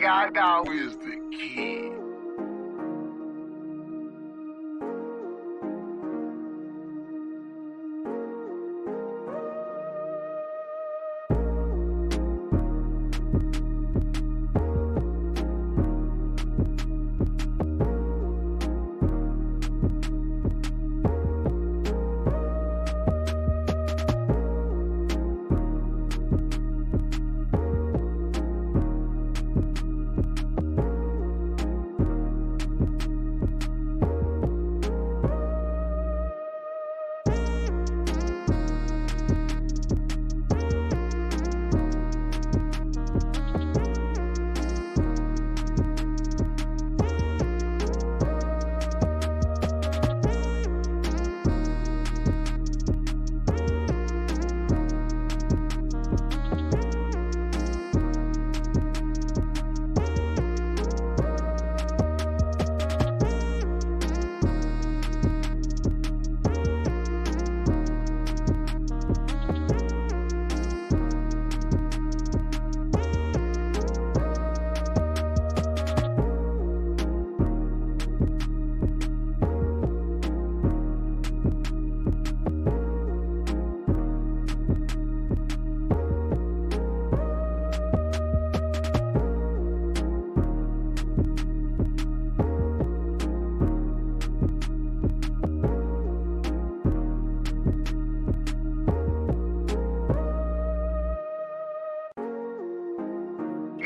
Gaga is the kid.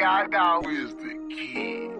Gaga is the kid.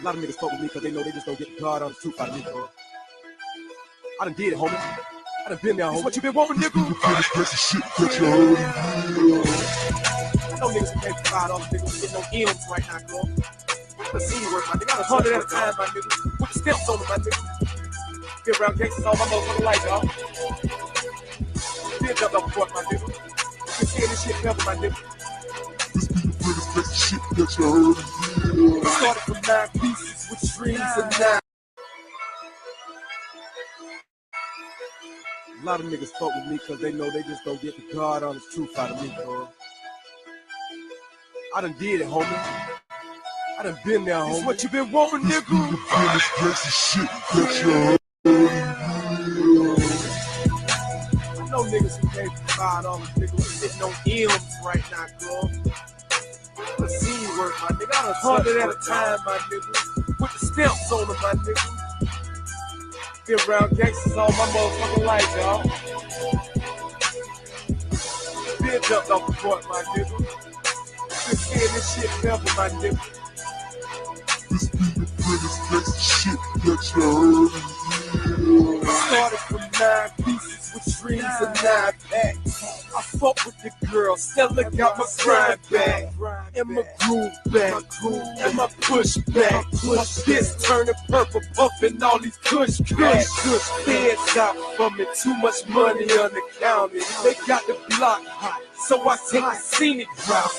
lot of niggas fuck with me because they know they just don't get the God on the truth out of me, bro. I done did it, homie. I done been there, homie. This what you been wanting, nigga? No niggas can pay for $5, niggas get no M's right now, bro. Let's see you work, my nigga. I done 100 at a time, my nigga. With the steps on them, my nigga. Been around gangsters all my motherfucking life, y'all. Been jumped off the court, my nigga. Been seeing this shit never, my nigga. This be the realest best shit that you heard. We started from 9 pieces with streams and 9. A lot of niggas fuck with me because they know they just don't get the God honest truth out of me, bro. I done did it, homie. I done been there, homie. This what you been wanting, nigga? This be the realest best shit that you heard. I know niggas who pay for $5, nigga. We sitting on M's right now, bro. Let's see you work, my nigga. I done 100 at a time, my nigga. With the steps on them, my nigga. Been around gangsters all my motherfucking life, y'all. Been jumped off the court, my nigga. Been seeing this shit never, my nigga. This be the realest best shit that you heard. Started from 9 pieces with streams and 9 packs. I fuck with the girl, Stella got my grind back. And my groove back, and my push back. My fist turning purple, puffing all these kush cracks. Feds out for me, too much money unaccounted. They got the block hot, so I take the scenic route.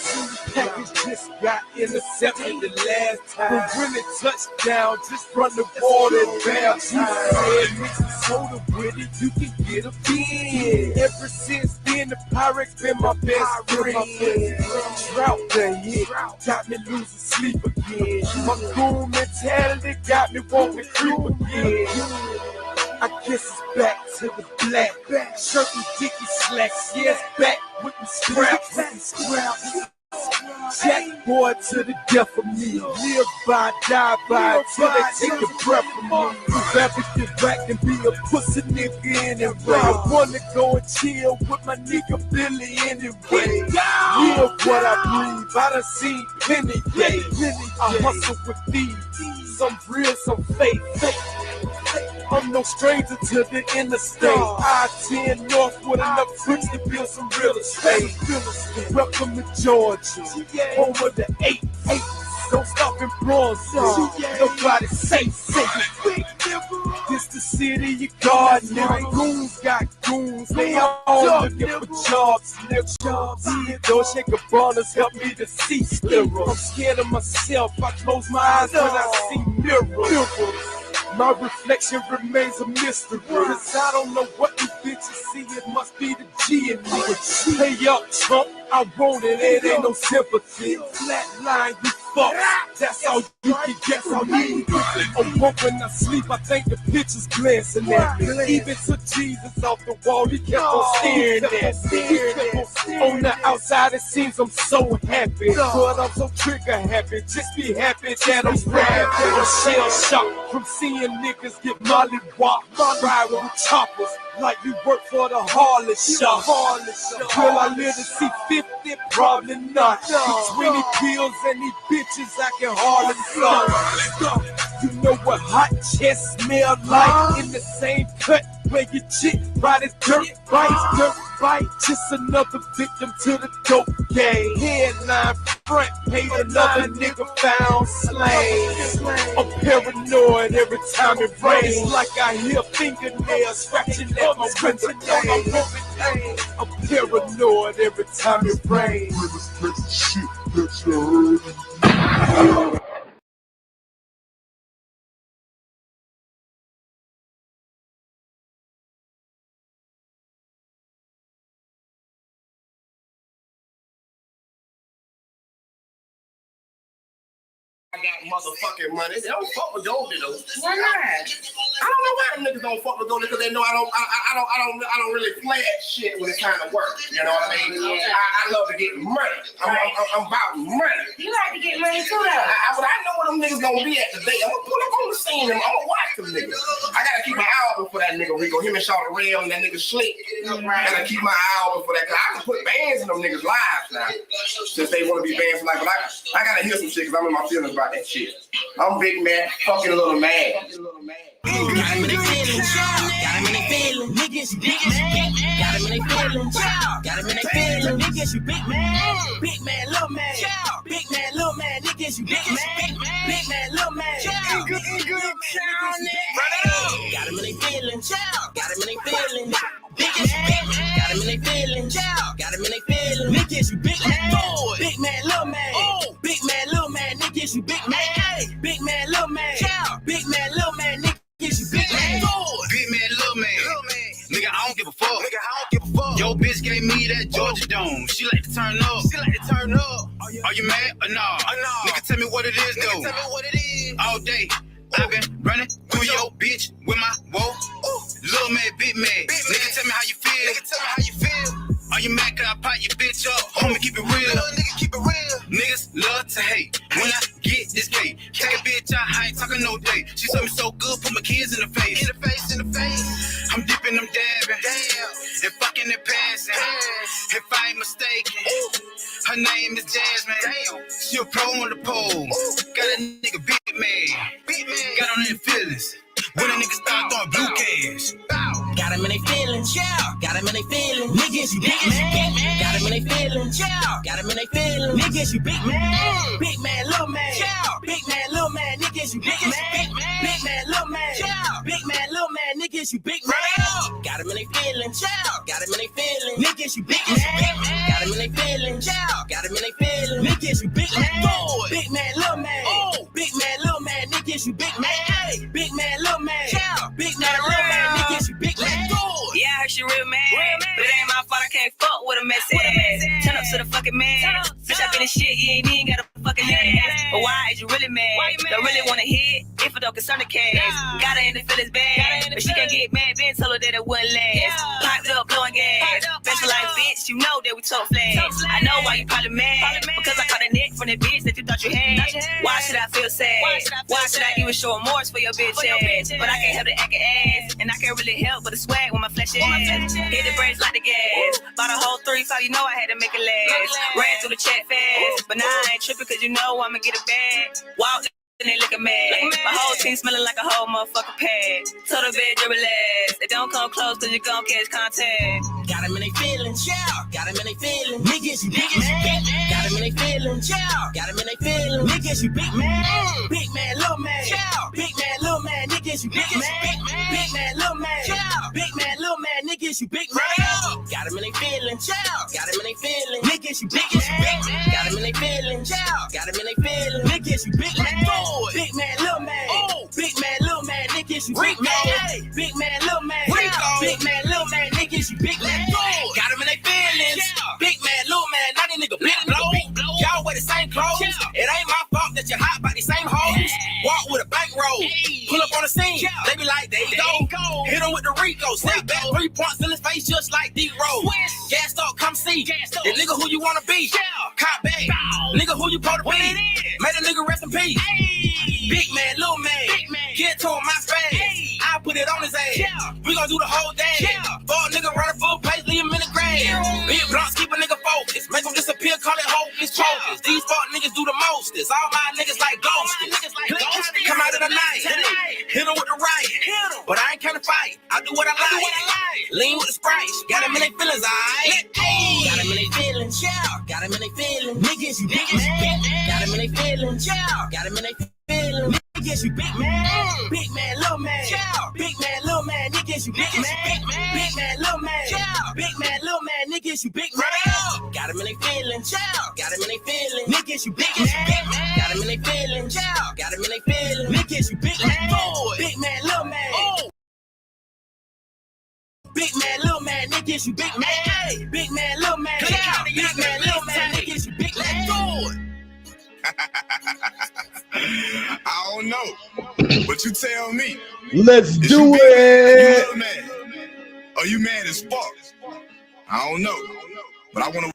Package just got intercepted the last time. But when it touched down, just run the water and bounce. Said mix the soda with it, you can get a bin. Ever since then, the Pyrex been my best friend. Drought the hit, got me losing sleep again. My cool mentality got me wanting to creep again. I guess it's back to the black. Shirt and dicky slacks, yes, back with the scraps. Jack boy to the death of me. Live by, die by, till they take the breath from me. Rather get back and be a pussy nigga anyway. I wanna go and chill with my nigga Billy anyway. Live what I breathe, I done seen plenty, I hustle with these, some real, some fake. I'm no stranger to the interstate. I-10 North with enough bricks to build some real estate. Welcome to Georgia, home of the 8-8. Don't stop in Bronzeville, nobody safe. This the city of God, nigga. Goons got goons, they all looking for jobs, nigga. Those shaker ballers help me to see clearer. I'm scared of myself, I close my eyes when I see mirrors. My reflection remains a mystery, cause I don't know what you bitches see, it must be the G in me. Hey up, Trump, I want it, it ain't no sympathy. Flatline, you fuck, that's all you can get from me. I'm woke when I sleep, I think the picture's glancing at me. Even took Jesus off the wall, he kept on staring at me. On the outside, it seems I'm so happy, but I'm so trigger happy. Just be happy that I'm rapping. I'm shell shocked from seeing niggas get molly wop, ride with choppers like you work for the Harley shop. Will I live to see 50? Probably not. With 20 pills and these bitches I can hardly stop. You know what hot chest smell like? In the same cut where your chick ride his dirt bike. Just another victim to the dope game. Headline front page, another nigga found slain. I'm paranoid every time it rains, like I hear fingernails scratching at my window. I'm paranoid every time it rains. Realest best shit that you heard. I got motherfucking money. They don't fuck with those. Why not? I don't know why them niggas don't fuck with Goldie because they know I don't really flash shit when it's time to work. You know what I mean? Yeah. I love to get money. I'm about money. You like to get money too, though. But I know where them niggas gonna be at today. I'm gonna pull up on the scene. I'm gonna watch them niggas. I gotta keep my eye open for that nigga Rico. Him and Shawty Rail and that nigga Slick. I gotta keep my eye open for that. Cause I can put bands in them niggas' lives now. Since they wanna be bands for life. But I gotta hear some shit because I'm in my feelings about that shit. I'm big man, fucking a little mad. Got him in their feelings, got him in their feelings, niggas, you big man. Got him in their feelings, got him in their feelings, niggas, you big man, little man, big man, little man, niggas, you big man, little man, got him in their feelings, got him in their feelings, niggas, got him in their feelings, got him in their feelings, niggas, you big man, little man, big man, little man, niggas, you big man, little man, big man, little man, niggas. Big man, little man. Nigga, I don't give a fuck. Yo, bitch gave me that Georgia Dome. She like to turn up. Are you mad or nah? Nigga, tell me what it is, though. All day, I've been running through your bitch with my whoa. Little man, big man. Nigga, tell me how you feel. Are you mad 'cause I pop your bitch up? Homie, keep it real. Niggas love to hate when I get this cake. Take a bitch out, I ain't talking no day. She told me so good, put my kids in the face. I'm dipping them dabbing, and fucking and passing. If I ain't mistaken, her name is Jasmine. She a pro on the pole. Got a nigga big man. Got on their feelings. When a nigga start throwing blue cash. Got him in their feelings, got him in their feelings, niggas, you big man. Got him in their feelings, got him in their feelings, niggas, you big man, little man, big man, little man, niggas, you big man, little man, big man, little man, niggas, you big man. Got him in their feelings, got him in their feelings, niggas, you big man. Got him in their feelings, got him in their feelings, niggas, you big man, little man, big man, little man, niggas, you big man, big man, little man, big man, little man, niggas, you big man. Yeah, I heard she real mad, but it ain't my fault. I can't fuck with a messy ass. Turn up to the fucking man. Bitch, I finish shit, you ain't even got a fucking ass. But why is you really mad? Don't really wanna hit if it don't concern the cash. Got her in the feelings bad, but she can't get mad. Ben told her that it wouldn't last. Piped up, blowing gas. Special like bitch, you know that we talk flash. I know why you probably mad, because I caught a neck from the bitch that you thought you had. Why should I feel sad? Why should I even show remorse for your bitch ass? But I can't help the acting ass, and I can't really help but the swag when my flesh ass. Hit the brakes like the gas. Bought a whole 3, so you know I had to make it last. Ran through the chat fast, but now I ain't tripping cause you know I'ma get it back. Walk and they looking mad. My whole team smelling like a whole motherfucking pad. Told the bed to relax. They don't come close cause you gon' catch contact. Got him in their feelings, got him in their feelings, niggas, you big man. Got him in their feelings, got him in their feelings, niggas, you big man, little man, big man, little man, niggas, you big man, little man, big man, little man, niggas, you big man. Got him in their feelings, got him in their feelings, niggas, you big man. Got him in their feelings, got him in their feelings, niggas, you big man, big man, little man, big man, little man, niggas, you big man, big man, little man, big man, little man, niggas, you big man. Got him in their feelings, big man, little man, now these niggas big blow. Y'all wear the same clothes. It ain't my fault that you hot by the same hoes. Walk with a bankroll, pull up on the scene. They be like, there you go. Hit him with the Rico, step back, 3 points in his face just like D-Roll. Gassed up, come see. The nigga who you wanna be. Cop back, nigga who you supposed to be. Made a nigga rest in peace. Big man, little man, get to him my face. I put it on his ass. We gon' do the whole thing. Fuck nigga running full pace, leave him in the grass. Big blunts keep a nigga focused. Make him disappear, call it hopeless focus. These fuck niggas do the mostest. All my niggas like ghosted. Come out of the night, hit him with the right. But I ain't kinda fight, I do what I like. Lean with the Sprite, got him in their feelings, aight. Got him in their feelings, got him in their feelings. Niggas, you big man. Got him in their feelings, got him in their feelings. Niggas, you big man, little man, big man, little man, niggas, you big man, little man, big man, little man, niggas, you big man. Got him in their feelings, got him in their feelings, niggas, you big man, got him in their feelings, got him in their feelings, niggas, you big man, little man, big man, little man, niggas, you big man, big man, little man, big man, little man, niggas, you big man. I don't know, but you tell me. Let's Is do you big mad or you it. little mad? Or you mad as fuck? I don't know, but I want to.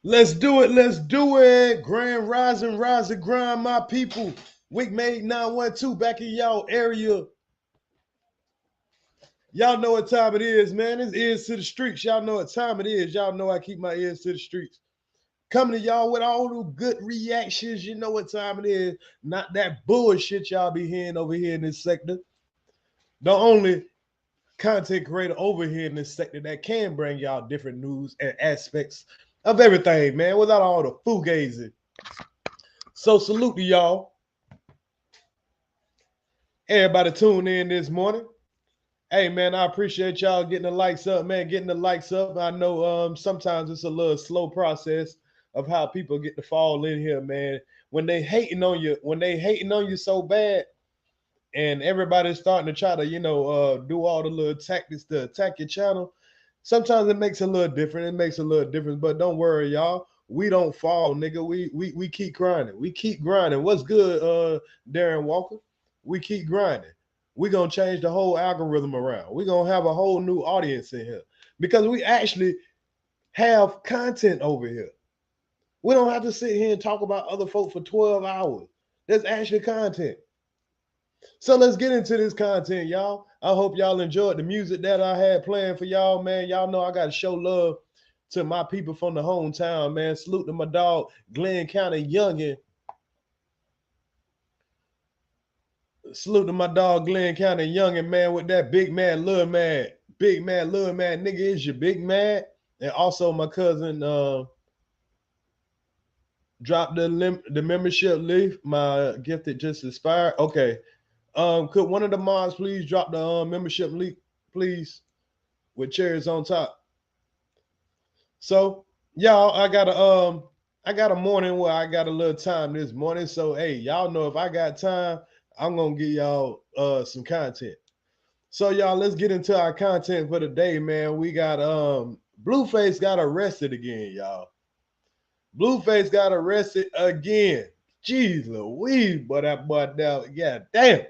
Let's do it. Let's do it. Grand rising, rise and grind, my people. Week made 912 back in y'all area. Y'all know what time it is, man. It's ears to the streets. Y'all know what time it is. Y'all know I keep my ears to the streets. Coming to y'all with all the good reactions. You know what time it is. Not that bullshit y'all be hearing over here in this sector. The only content creator over here in this sector that can bring y'all different news and aspects of everything, man, without all the fugazi. So salute to y'all. Everybody tuned in this morning. Hey, man, I appreciate y'all getting the likes up, man, getting the likes up. I know sometimes it's a little slow process of how people get to fall in here, man. When they hating on you so bad, and everybody's starting to try to, do all the little tactics to attack your channel, sometimes it makes a little different. It makes a little difference, but don't worry, y'all. We don't fall, nigga. We keep grinding. We keep grinding. What's good, Darren Walker? We keep grinding. We're going to change the whole algorithm around. We're going to have a whole new audience in here because we actually have content over here. We don't have to sit here and talk about other folk for 12 hours. There's actually content. So let's get into this content, y'all. I hope y'all enjoyed the music that I had playing for y'all, man. Y'all know I got to show love to my people from the hometown, man. Salute to my dog, Glenn County Youngin. Salute to my dog, Glenn County Youngin, man, with that big man, little man. Big man, little man, nigga is your big man. And also my cousin dropped the membership leaf. My gift that just expired. Okay. Could one of the mods please drop the membership link, please, with cherries on top? So, y'all, I got a morning where I got a little time this morning. So, hey, y'all know if I got time, I'm gonna give y'all some content. So, y'all, let's get into our content for the day, man. We got Blueface got arrested again, y'all. Blueface got arrested again. Jeez Louise, but that boy down, yeah, damn.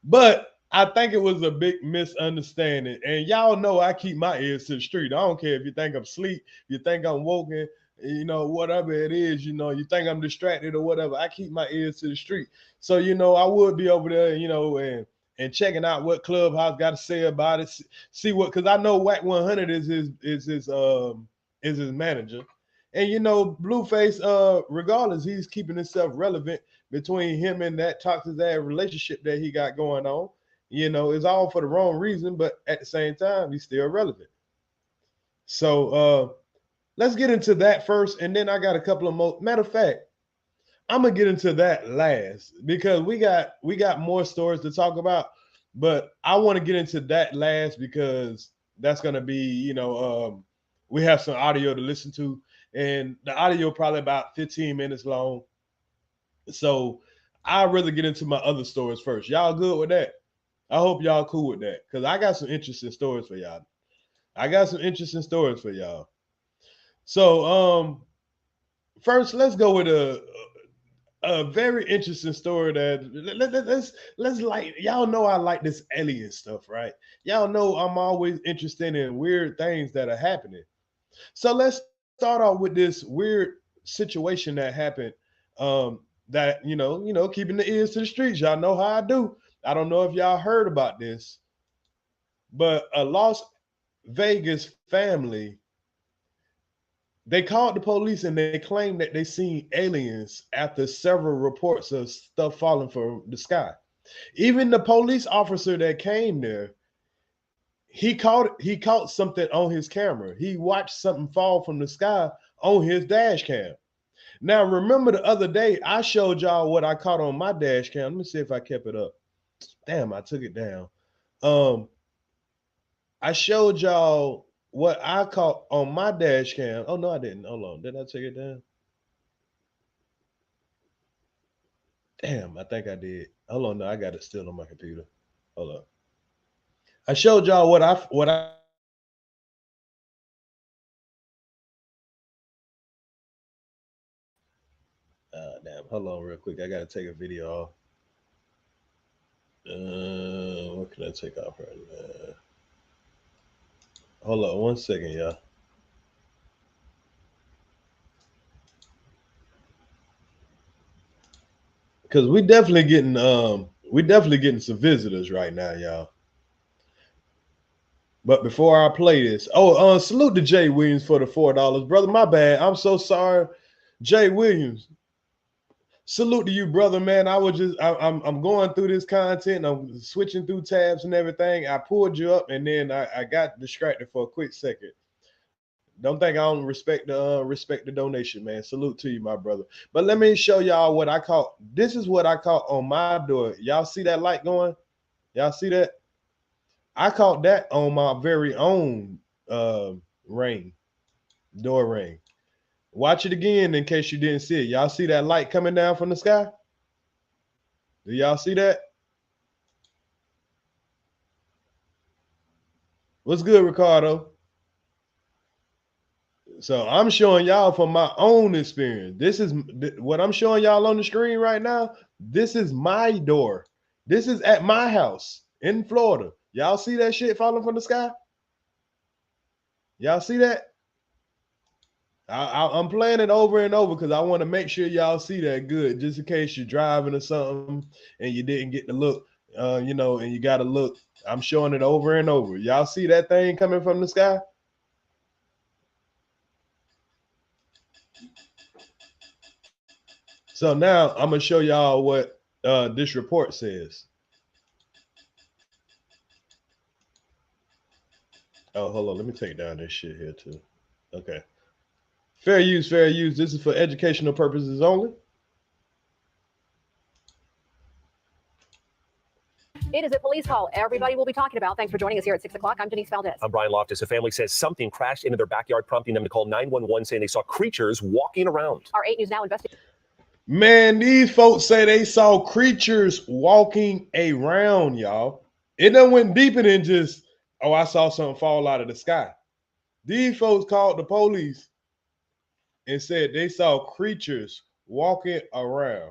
But I think it was a big misunderstanding. And y'all know I keep my ears to the street. I don't care if you think I'm asleep, you think I'm woken, whatever it is, you think I'm distracted or whatever. I keep my ears to the street. So, I would be over there, and checking out what Clubhouse got to say about it. See what, because I know wack100 is his manager. And Blueface, regardless, he's keeping himself relevant between him and that toxic ass relationship that he got going on. It's all for the wrong reason, but at the same time, he's still relevant. So let's get into that first, and then I got a couple of more. Matter of fact, I'm gonna get into that last because we got more stories to talk about, but I want to get into that last because that's gonna be, we have some audio to listen to, and the audio probably about 15 minutes long. So I'd rather get into my other stories first. Y'all good with that? I hope y'all cool with that because I got some interesting stories for y'all. So first let's go with a very interesting story that let's like, y'all know I like this alien stuff, right? Y'all know I'm always interested in weird things that are happening. So let's start off with this weird situation that happened. That keeping the ears to the streets. Y'all know how I do. I don't know if y'all heard about this, but a Las Vegas family, they called the police and they claimed that they seen aliens after several reports of stuff falling from the sky. Even the police officer that came there, he caught something on his camera. He watched something fall from the sky on his dash cam. Now, remember the other day, I showed y'all what I caught on my dash cam. Let me see if I kept it up. Damn, I took it down. I showed y'all what I caught on my dash cam. Oh, no, I didn't. Hold on. Did I take it down? Damn, I think I did. Hold on. No, I got it still on my computer. Hold on. I showed y'all what I Damn, hold on real quick. I gotta take a video off. What can I take off right now? Hold on 1 second, y'all. Cause we definitely getting some visitors right now, y'all. But before I play this, salute to Jay Williams for the $4, brother. My bad. I'm so sorry, Jay Williams. Salute to you, brother, man. I'm going through this content. I'm switching through tabs and everything. I pulled you up, and then I got distracted for a quick second. Don't think I don't respect the donation, man. Salute to you, my brother. But let me show y'all what I caught. This is what I caught on my door. Y'all see that light going? Y'all see that? I caught that on my very own ring, door ring. Watch it again in case you didn't see it. Y'all see that light coming down from the sky? Do y'all see that? What's good, Ricardo? So I'm showing y'all from my own experience. This is what I'm showing y'all on the screen right now. This is my door. This is at my house in Florida. Y'all see that shit falling from the sky? Y'all see that? I'm playing it over and over because I want to make sure y'all see that good, just in case you're driving or something and you didn't get to look, and you got to look. I'm showing it over and over. Y'all see that thing coming from the sky? So now I'm going to show y'all what this report says. Oh, hold on. Let me take down this shit here too. Okay. Fair use, fair use. This is for educational purposes only. It is a police call everybody will be talking about. Thanks for joining us here at 6 o'clock. I'm Denise Valdez. I'm Brian Loftus. A family says something crashed into their backyard, prompting them to call 911, saying they saw creatures walking around. Our 8 News Now investigating. Man, these folks say they saw creatures walking around, y'all. It done went deeper than just, I saw something fall out of the sky. These folks called the police and said they saw creatures walking around.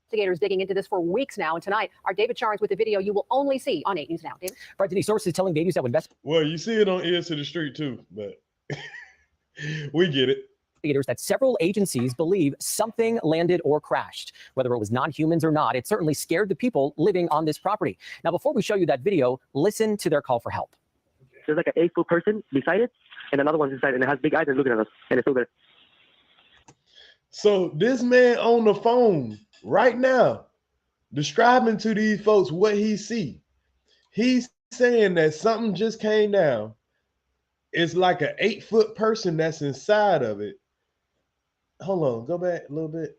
Investigators digging into this for weeks now, and tonight, our David Charnes with the video you will only see on 8 News Now. David? Right, Denise, sources telling babies that would Well, you see it on Ears to the Street too, but we get it. That several agencies believe something landed or crashed. Whether it was non-humans or not, it certainly scared the people living on this property. Now, before we show you that video, listen to their call for help. There's like an 8-foot person beside it, and another one's inside, and it has big eyes and looking at us, and it's still there. So this man on the phone right now, describing to these folks what he see. He's saying that something just came down. It's like an 8-foot person that's inside of it. Hold on, go back a little bit.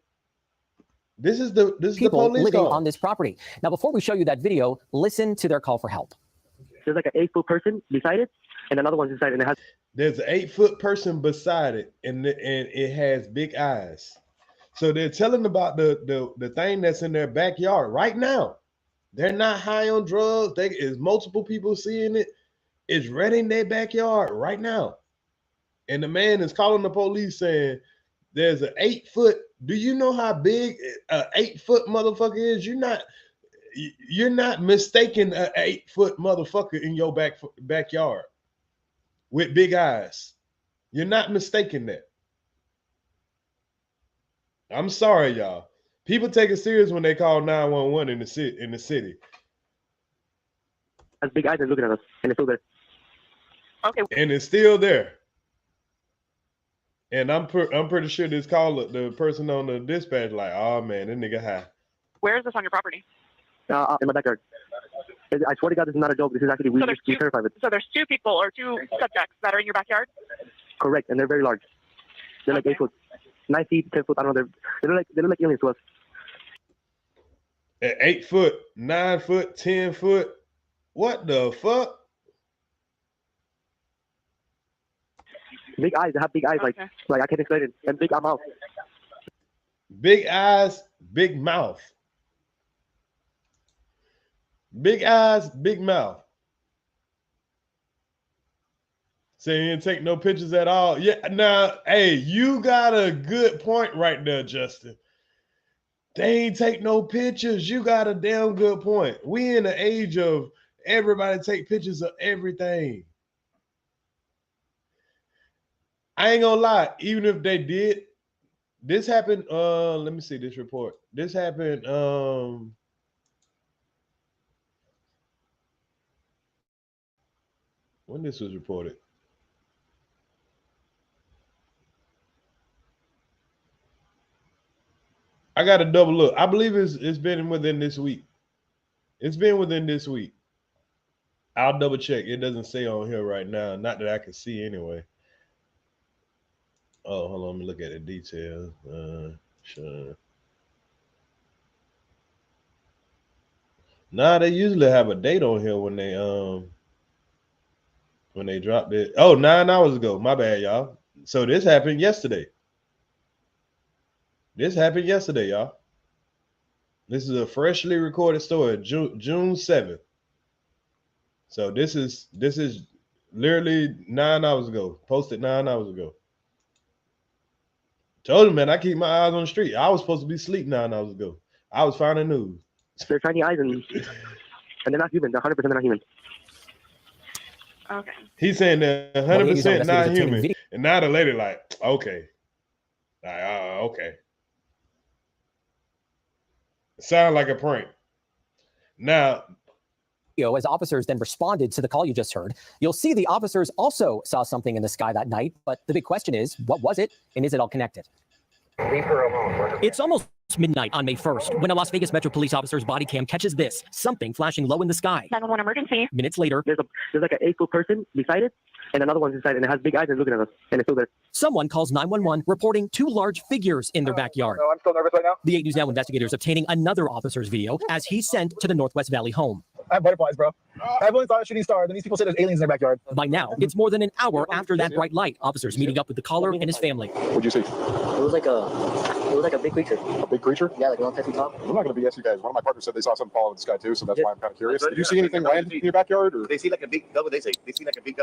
This is the people police living call on this property. Now, before we show you that video, listen to their call for help. There's like an 8-foot person beside it, and another one's inside, and it has. There's an 8-foot person beside it, and it has big eyes. So they're telling about the thing that's in their backyard right now. They're not high on drugs. There's multiple people seeing it. It's right in their backyard right now. And the man is calling the police saying there's an 8-foot. Do you know how big an 8-foot motherfucker is? You're not mistaking an 8-foot motherfucker in your backyard with big eyes. You're not mistaking that. I'm sorry, y'all. People take it serious when they call 911 in the city. Has big eyes and looking at us, and it's still there. Okay. And it's still there. And I'm pretty sure this caller, the person on the dispatch, like, oh man, that nigga high. Where is this on your property? In my backyard. I swear to God, this is not a joke. This is actually we terrified with. So there's 2 people or 2 subjects that are in your backyard? Correct, and they're very large. They're like 8 foot, 9 feet, 10 foot. I don't know. They look like aliens to us. At 8 foot, 9 foot, 10 foot. What the fuck? Big eyes. They have big eyes, Okay. like I can't explain it. And big mouth. Big eyes, big mouth. Big eyes, big mouth. Saying you didn't take no pictures at all. Yeah, now, hey, you got a good point right there, Justin. They ain't take no pictures. You got a damn good point. We in the age of everybody take pictures of everything. I ain't gonna lie, even if they did, this happened. Let me see this report. This happened. When this was reported. I got to double look. I believe it's been within this week. It's been within this week. I'll double check. It doesn't say on here right now. Not that I can see anyway. Oh, hold on. Let me look at the details. Sure. Nah, they usually have a date on here when they dropped it. Oh, 9 hours ago. My bad, y'all. So this happened yesterday. This happened yesterday, y'all. This is a freshly recorded story, June 7th. So this is literally 9 hours ago. Posted 9 hours ago. Told him, man, I keep my eyes on the street. I was supposed to be asleep 9 hours ago. I was finding news. They're tiny eyes and they're not human. They're 100% not human. Okay. He's saying they're 100% not human. And now the lady like, okay. Okay. Sound like a prank. Now, as officers then responded to the call you just heard, you'll see the officers also saw something in the sky that night. But the big question is, what was it? And is it all connected? Leave her alone. It's almost midnight on May 1st when a Las Vegas Metro Police officer's body cam catches this, something flashing low in the sky. 911 emergency. Minutes later, there's like an 8-foot person beside it, and another one's inside, and it has big eyes and looking at us, and it's still there. Someone calls 911 reporting 2 large figures in their backyard. I'm still nervous right now. The 8 News Now investigators obtaining another officer's video as he's sent to the Northwest Valley home. I have butterflies, bro. I've only thought a shooting star. Then these people say there's aliens in their backyard. By now, it's more than an hour after that bright light. Officers meeting up with the caller and his family. What'd you see? It was like a big creature. A big creature? Yeah, like a long testy top. I'm not going to BS you guys. One of my partners said they saw something fall in the sky too, so that's why I'm kind of curious. Did you see anything land in your backyard? Or? They see like a big, what they say? They see like a big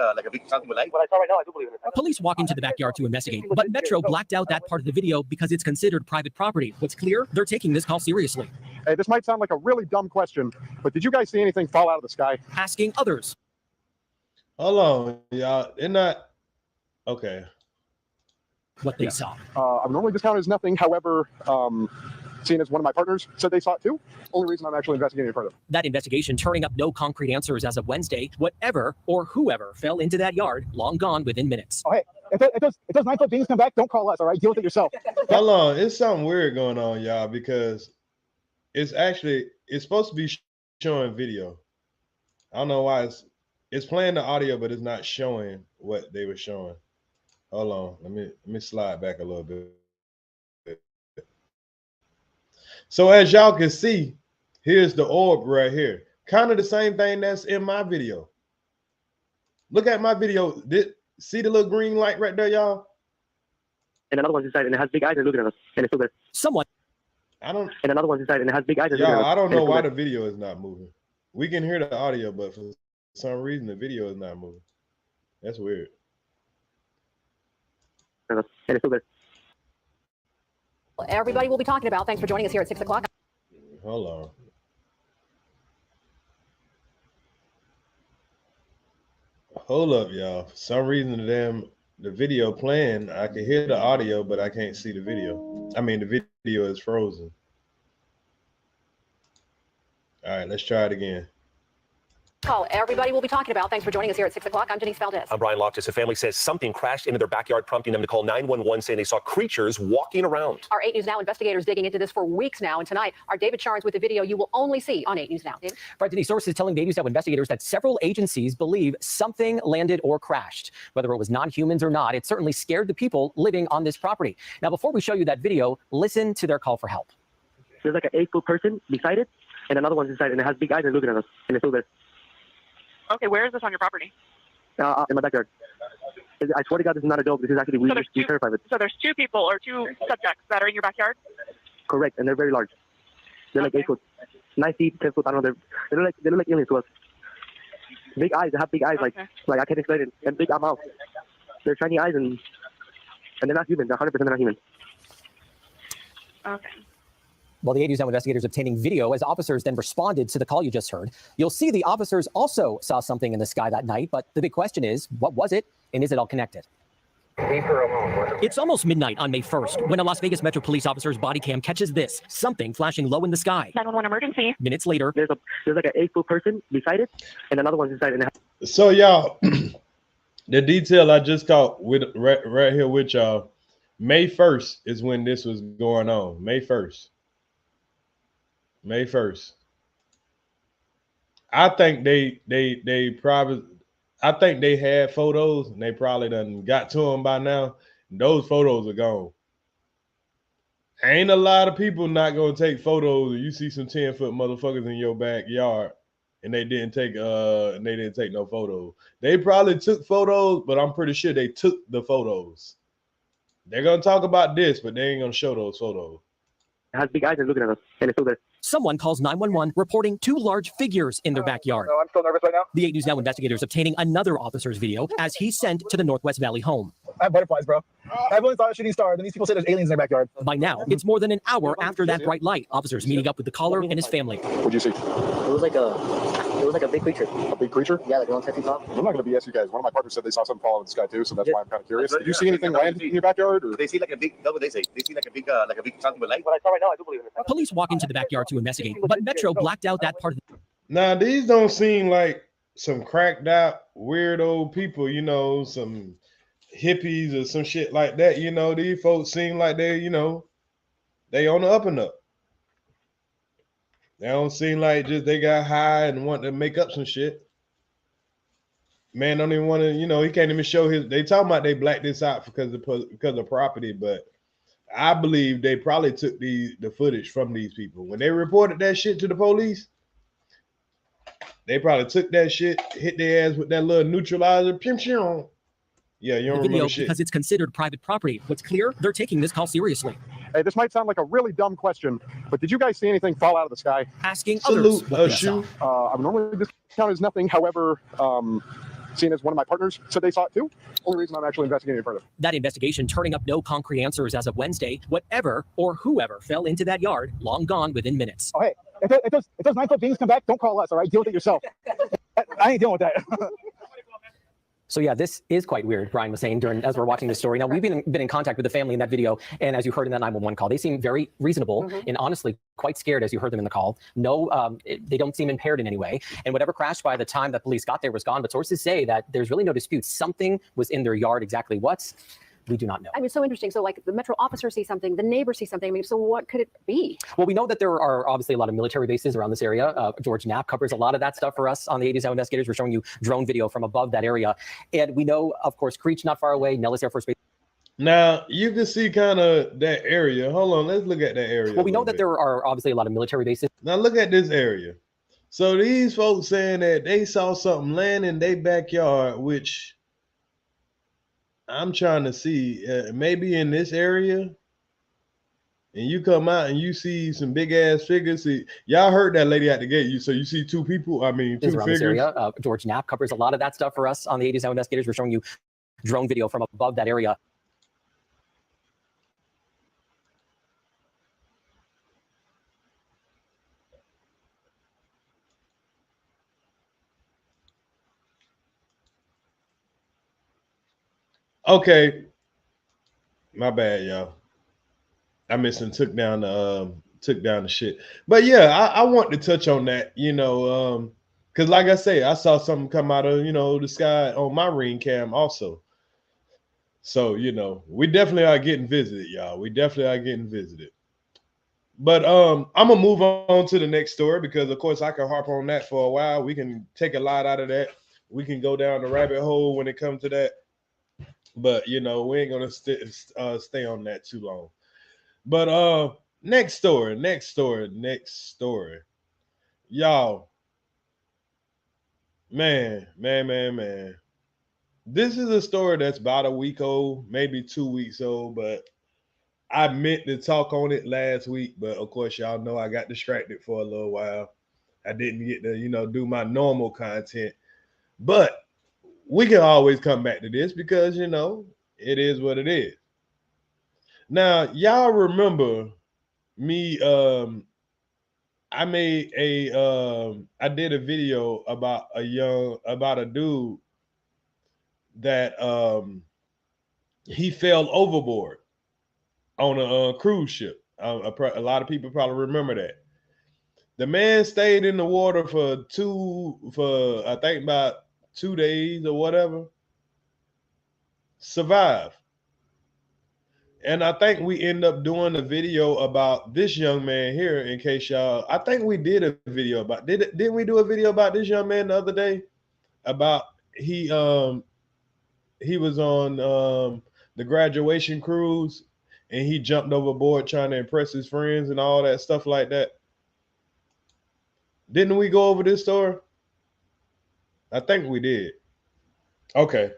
something with light. What I saw right now, I do believe in it. Police walk into the backyard to investigate, but Metro blacked out that part of the video because it's considered private property. What's clear? They're taking this call seriously. Hey, this might sound like a really dumb question, but did you guys see anything fall out of the sky? Asking others. Hold on, y'all. They're not okay. What they saw. I'm normally discounted as nothing. However, seeing as one of my partners said they saw it too, only reason I'm actually investigating it further. That investigation turning up no concrete answers as of Wednesday. Whatever or whoever fell into that yard, long gone within minutes. Oh, hey, if those 9-foot beings come back, don't call us, all right? Deal with it yourself. Hold on. It's something weird going on, y'all, because it's supposed to be showing video. I don't know why it's playing the audio, but it's not showing what they were showing. Hold on. Let me slide back a little bit. So as y'all can see, here's the orb right here. Kind of the same thing that's in my video. Look at my video. See the little green light right there, y'all? And another one's inside, and it has big eyes and looking at us, and it's still there. Someone. And another one's inside, and it has big eyes and looking at us. I don't know why the video is not moving. We can hear the audio, but for some reason the video is not moving. That's weird. And it's still there. Everybody will be talking about. Thanks for joining us here at 6 o'clock. Hold on. Hold up, y'all. For some reason, the video playing, I can hear the audio, but I can't see the video. I mean, the video is frozen. All right, let's try it again. Call everybody will be talking about. Thanks for joining us here at 6 o'clock. I'm Denise Valdez. I'm Brian Loftus. A family says something crashed into their backyard, prompting them to call 911, saying they saw creatures walking around. Our 8 News Now investigators digging into this for weeks now. And tonight, our David Charnes with the video you will only see on 8 News Now. David? Right, Denise, sources telling 8 News Now investigators that several agencies believe something landed or crashed. Whether it was non-humans or not, it certainly scared the people living on this property. Now, before we show you that video, listen to their call for help. There's like an 8-foot person beside it, and another one's inside, and it has big eyes and looking at us, and it's still there. Okay, where is this on your property? In my backyard. I swear to God, this is not a joke. This is actually we terrified of it. So there's 2 people or 2 subjects that are in your backyard? Correct, and they're very large. They're like 8 foot, 9 feet, 10 foot. I don't know. They look like aliens to us. Big eyes. They have big eyes, like I can't explain it. And big mouth. They're shiny eyes, and they're not human. They're 100% not human. Okay. Well, the 80s Now investigators obtaining video as officers then responded to the call you just heard. You'll see the officers also saw something in the sky that night, but the big question is, what was it, and is it all connected? It's almost midnight on May 1st when a Las Vegas Metro Police officer's body cam catches this, something flashing low in the sky. 911 emergency. Minutes later, There's like an 8-foot person beside it, and another one's inside it. So y'all, the detail I just caught with right here with y'all, May 1st is when this was going on. May 1st. May 1st. I think they probably, I think they had photos and they probably done got to them by now. Those photos are gone. Ain't a lot of people not gonna take photos and you see some 10-foot motherfuckers in your backyard and they didn't take no photos. They probably took photos, but I'm pretty sure they took the photos. They're gonna talk about this, but they ain't gonna show those photos. It has big eyes and looking at us, and it's still there. someone calls 911 reporting two large figures in their backyard. No, I'm still nervous right now. The 8 News Now investigators obtaining another officer's video as he's sent to the Northwest Valley home. I have butterflies, bro. Everyone thought a shooting star. Then these people say there's aliens in their backyard. By now, it's more than an hour after that bright light. Officers meeting up with the caller and his family. What'd you see? It was like a big creature. A big creature? Yeah, like 10 feet tall. I'm not going to BS you guys. One of my partners said they saw something fall out of the sky too, so that's why I'm kind of curious. Did you see anything land in your backyard? Or? They see like a big, what they say? They see like a big something with light. What I saw right now, I do believe in it. Police walk into the backyard to investigate, but Metro blacked out that part of the... Now, these don't seem like some cracked out, weird old people, you know, some hippies or some shit like that. You know, these folks seem like they, you know, they on the up and up. They don't seem like just they got high and want to make up some shit. Man don't even want to, you know, he can't even show his, they talking about they blacked this out because of property, but I believe they probably took the footage from these people. When they reported that shit to the police, they probably took that shit, hit their ass with that little neutralizer. Yeah, you don't remember shit. Because it's considered private property. What's clear, they're taking this call seriously. Hey, this might sound like a really dumb question, but did you guys see anything fall out of the sky? Asking others what they saw. I would normally discount as nothing. However, seeing as one of my partners said they saw it too, only reason I'm actually investigating it further. That investigation turning up no concrete answers as of Wednesday. Whatever or whoever fell into that yard, long gone within minutes. Oh, hey, if those 9-foot beings come back, don't call us, all right? Deal with it yourself. I ain't dealing with that. So yeah, this is quite weird, Brian was saying as we're watching this story. Now, we've been in contact with the family in that video, and as you heard in that 911 call, they seem very reasonable and honestly quite scared as you heard them in the call. No, they don't seem impaired in any way. And whatever crashed by the time that police got there was gone, but sources say that there's really no dispute. Something was in their yard. Exactly what? We do not know. I mean, it's so interesting. So like the Metro officer sees something, the neighbor sees something. I mean, so what could it be? Well, we know that there are obviously a lot of military bases around this area. George Knapp covers a lot of that stuff for us on the 80s Now investigators. We're showing you drone video from above that area. And we know, of course, Creech not far away, Nellis Air Force Base. Now, you can see kind of that area. Hold on, let's look at that area. Well, we know that there are obviously a lot of military bases. Now, look at this area. So these folks saying that they saw something land in their backyard, which I'm trying to see, maybe in this area, and you come out and you see some big ass figures. See, y'all heard that lady at the gate. So you see two people. I mean, two around figures. This area. George Knapp covers a lot of that stuff for us on the 80s Now investigators. We're showing you drone video from above that area. Okay, my bad, y'all. I missed and took down the shit. But yeah, I want to touch on that, you know, because like I say, I saw something come out of, you know, the sky on my ring cam also. So, you know, we definitely are getting visited, y'all. We definitely are getting visited. But I'm gonna move on to the next story because of course I can harp on that for a while. We can take a lot out of that. We can go down the rabbit hole when it comes to that. But you know, we ain't gonna stay on that too long. But next story. Y'all, man. This is a story that's about a week old, maybe 2 weeks old, but I meant to talk on it last week, but of course, y'all know I got distracted for a little while. I didn't get to, you know, do my normal content. But we can always come back to this because, you know, it is what it is. Now, y'all remember me, I made a, I did a video about a dude that he fell overboard on a cruise ship. A lot of people probably remember that. The man stayed in the water for I think about 2 days or whatever. Survived. And I think we end up doing a video about this young man here. In case y'all, I think we did a video about. Didn't we do a video about this young man the other day? About he was on the graduation cruise and he jumped overboard trying to impress his friends and all that stuff like that. Didn't we go over this story? I think we did. Okay.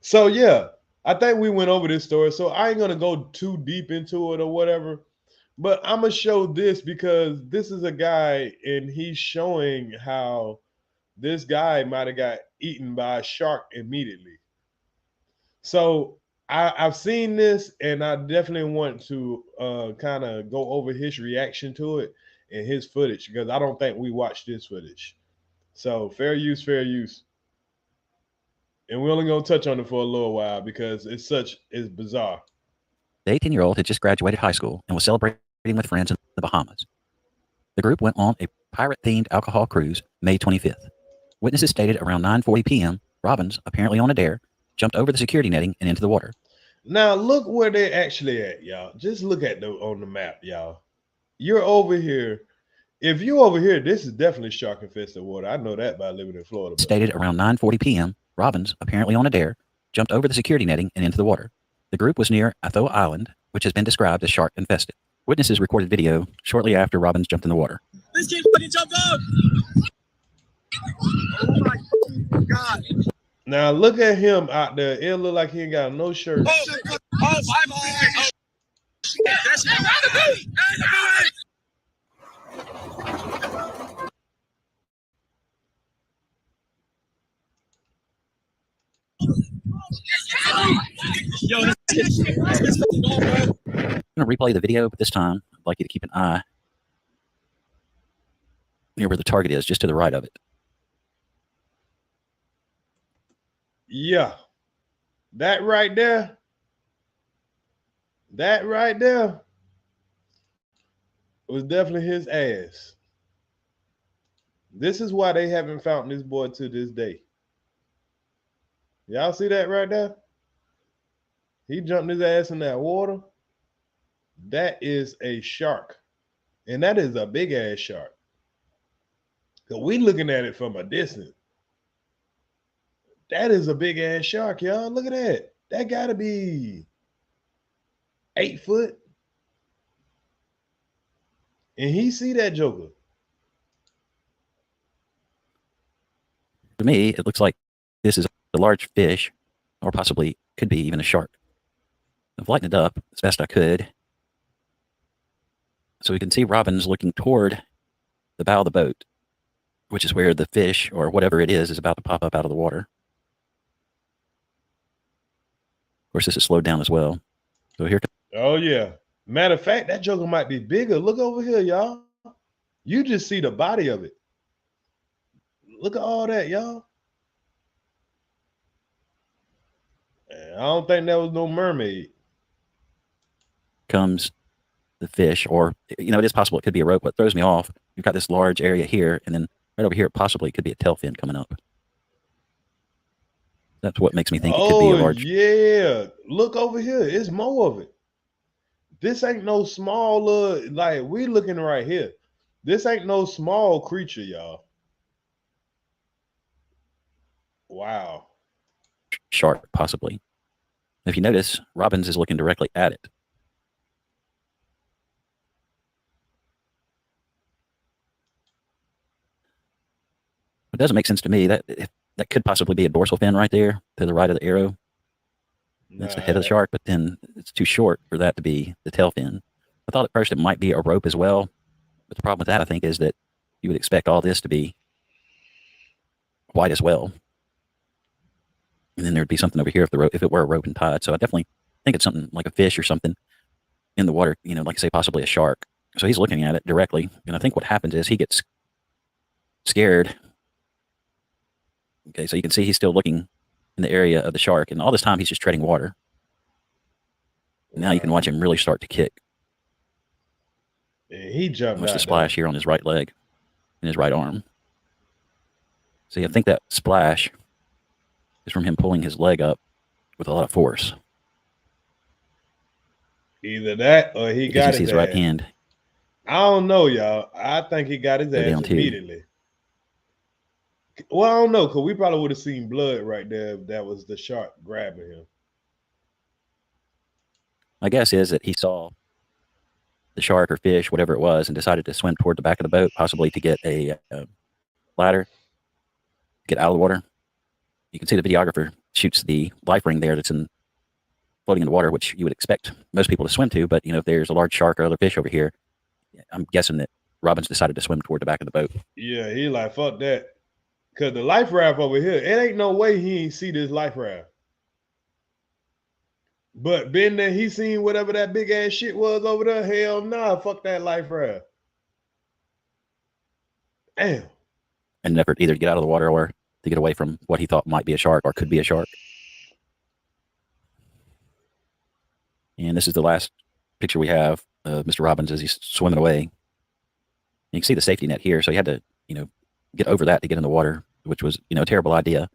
So yeah, I think we went over this story. So I ain't gonna go too deep into it or whatever. But I'm gonna show this because this is a guy and he's showing how this guy might have got eaten by a shark immediately. So I've seen this and I definitely want to kind of go over his reaction to it and his footage because I don't think we watched this footage. So fair use, fair use. And we're only gonna touch on it for a little while because it's bizarre. The 18-year-old had just graduated high school and was celebrating with friends in the Bahamas. The group went on a pirate-themed alcohol cruise May 25th. Witnesses stated around 9:40 p.m., Robbins, apparently on a dare, jumped over the security netting and into the water. Now look where they're actually at, y'all. Just look at on the map, y'all. You're over here. If you're over here, this is definitely shark-infested water. I know that by living in Florida. Stated around 9:40 p.m., Robbins, apparently on a dare, jumped over the security netting and into the water. The group was near Atho Island, which has been described as shark-infested. Witnesses recorded video shortly after Robbins jumped in the water. This kid fucking jumped out! Oh my God. Now look at him out there. It look like he ain't got no shirt. Oh, bye-bye. Oh, that's it. Yo, I'm going to replay the video, but this time I'd like you to keep an eye near where the target is, just to the right of it. Yeah. That right there was definitely his ass. This is why they haven't found this boy to this day. Y'all see that right there? He jumped his ass in that water. That is a shark. And that is a big ass shark. So we looking at it from a distance. That is a big ass shark, y'all. Look at that. That gotta be 8 foot. And he see that joker. To me, it looks like this is a large fish, or possibly could be even a shark. I've lightened it up as best I could, so we can see Robbins looking toward the bow of the boat, which is where the fish, or whatever it is about to pop up out of the water. Of course, this is slowed down as well. So here. Oh, yeah. Matter of fact, that joker might be bigger. Look over here, y'all. You just see the body of it. Look at all that, y'all. I don't think that was no mermaid. Comes the fish, or, you know, it is possible it could be a rope. What throws me off, you've got this large area here, and then right over here, it possibly could be a tail fin coming up. That's what makes me think it could be a large. Yeah. Look over here. It's more of it. This ain't no small, like we looking right here. This ain't no small creature, y'all. Wow. Shark, possibly. If you notice, Robbins is looking directly at it. It doesn't make sense to me that that could possibly be a dorsal fin right there to the right of the arrow. That's the head of the shark, but then it's too short for that to be the tail fin. I thought at first it might be a rope as well, but the problem with that, I think, is that you would expect all this to be white as well. And then there'd be something over here if it were a rope and tied. So I definitely think it's something like a fish or something in the water, you know, like say possibly a shark. So he's looking at it directly. And I think what happens is he gets scared. Okay, so you can see he's still looking in the area of the shark. And all this time he's just treading water. Now you can watch him really start to kick. And he jumped Watch out the splash here on his right leg and his right arm. See, I think that splash is from him pulling his leg up with a lot of force. Either that or he got his right ass. hand. I don't know, y'all. I think he got his Go ass down too. immediately. Well, I don't know, because we probably would have seen blood right there if that was the shark grabbing him. My guess is that he saw the shark or fish, whatever it was, and decided to swim toward the back of the boat, possibly to get a ladder, get out of the water. You can see the videographer shoots the life ring there that's floating in the water, which you would expect most people to swim to. But, you know, if there's a large shark or other fish over here, I'm guessing that Robbins decided to swim toward the back of the boat. Yeah, he like, fuck that. Because the life raft over here, it ain't no way he ain't see this life raft. But being that he seen whatever that big ass shit was over there, hell nah, fuck that life raft. Damn. In an effort either to get out of the water or to get away from what he thought might be a shark or could be a shark. And this is the last picture we have of Mr. Robbins as he's swimming away. You can see the safety net here, so he had to, you know, get over that to get in the water, which was, you know, a terrible idea.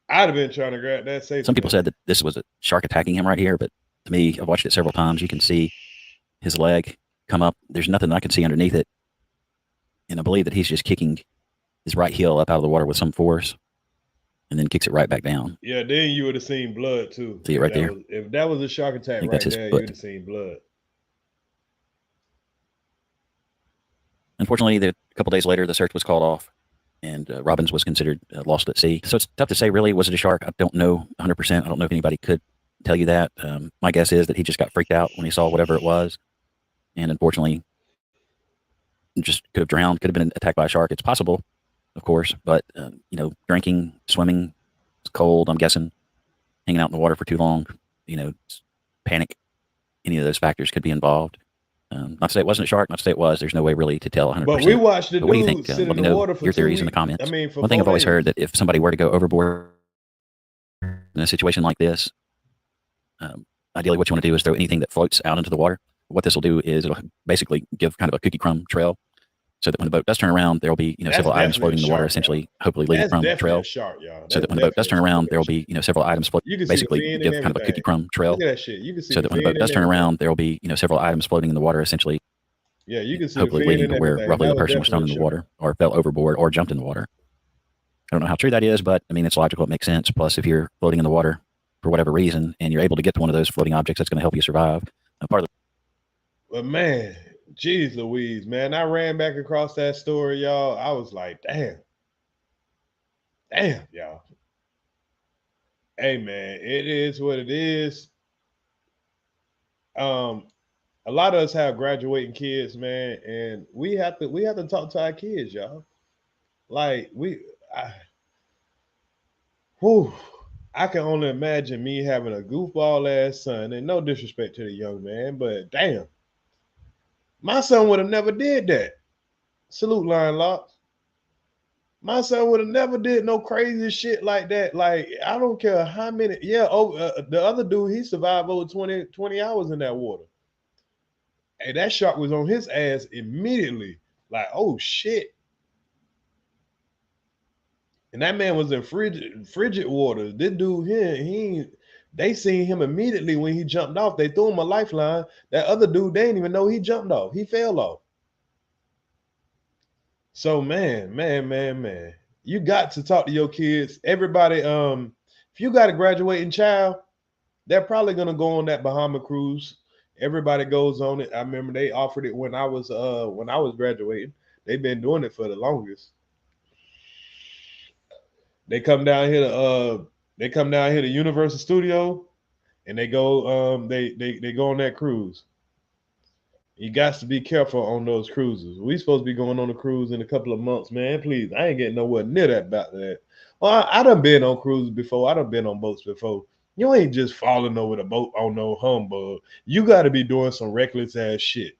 I'd have been trying to grab that safety. Some people said that this was a shark attacking him right here, but to me, I've watched it several times. You can see his leg come up. There's nothing I can see underneath it. And I believe that he's just kicking his right heel up out of the water with some force and then kicks it right back down. Yeah, then you would have seen blood too. See it right there? If that was a shark attack right there, you would have seen blood. Unfortunately, a couple days later, the search was called off, and Robbins was considered lost at sea. So it's tough to say, really, was it a shark? I don't know 100%. I don't know if anybody could tell you that. My guess is that he just got freaked out when he saw whatever it was, and unfortunately, just could have drowned, could have been attacked by a shark. It's possible, of course, but, you know, drinking, swimming, it's cold, I'm guessing, hanging out in the water for too long, you know, panic, any of those factors could be involved. Not to say it wasn't a shark, not to say it was. There's no way really to tell 100%. But we watched the dude what do you think? sit Let in me the know water for your 2 theories in the weeks. comments. I mean, for one thing 4 I've always days. heard that if somebody were to go overboard in a situation like this, ideally what you want to do is throw anything that floats out into the water. What this will do is it'll basically give kind of a cookie crumb trail, so that when the boat does turn around, there will be, you know, several items floating in the water, essentially, hopefully leading from the trail. So that when the boat does turn around, there will be, you know, several items floating, basically give kind of a cookie crumb trail. Look at that shit. You can see So that when the boat does turn around, there will be, you know, several items floating in the water, essentially, yeah, you can see hopefully leading to where roughly the person was thrown in the water or fell overboard or jumped in the water. I don't know how true that is, but I mean, it's logical. It makes sense. Plus, if you're floating in the water for whatever reason and you're able to get to one of those floating objects, that's going to help you survive. Part of But man, geez Louise, man, I ran back across that story, y'all. I was like, damn, y'all. Hey, man, it is what it is. A lot of us have graduating kids, man, and we have to talk to our kids, y'all. Like I can only imagine me having a goofball ass son, and no disrespect to the young man, but damn, my son would have never did that. Salute, Lion Locks. My son would have never did no crazy shit like that. Like, I don't care how many. Yeah, the other dude, he survived over 20 hours in that water. And that shark was on his ass immediately. Like, oh shit. And that man was in frigid water. This dude here, they seen him immediately when he jumped off. They threw him a lifeline. That other dude, they didn't even know he jumped off. He fell off. So man, you got to talk to your kids. Everybody, if you got a graduating child, they're probably gonna go on that Bahama cruise. Everybody goes on it. I remember they offered it when I was graduating. They've been doing it for the longest. They come down here to Universal Studio, and they go they go on that cruise. You got to be careful on those cruises. We supposed to be going on a cruise in a couple of months, man. Please, I ain't getting nowhere near that about that. Well, I done been on cruises before. I done been on boats before. You ain't just falling over the boat on no humbug. You got to be doing some reckless ass shit.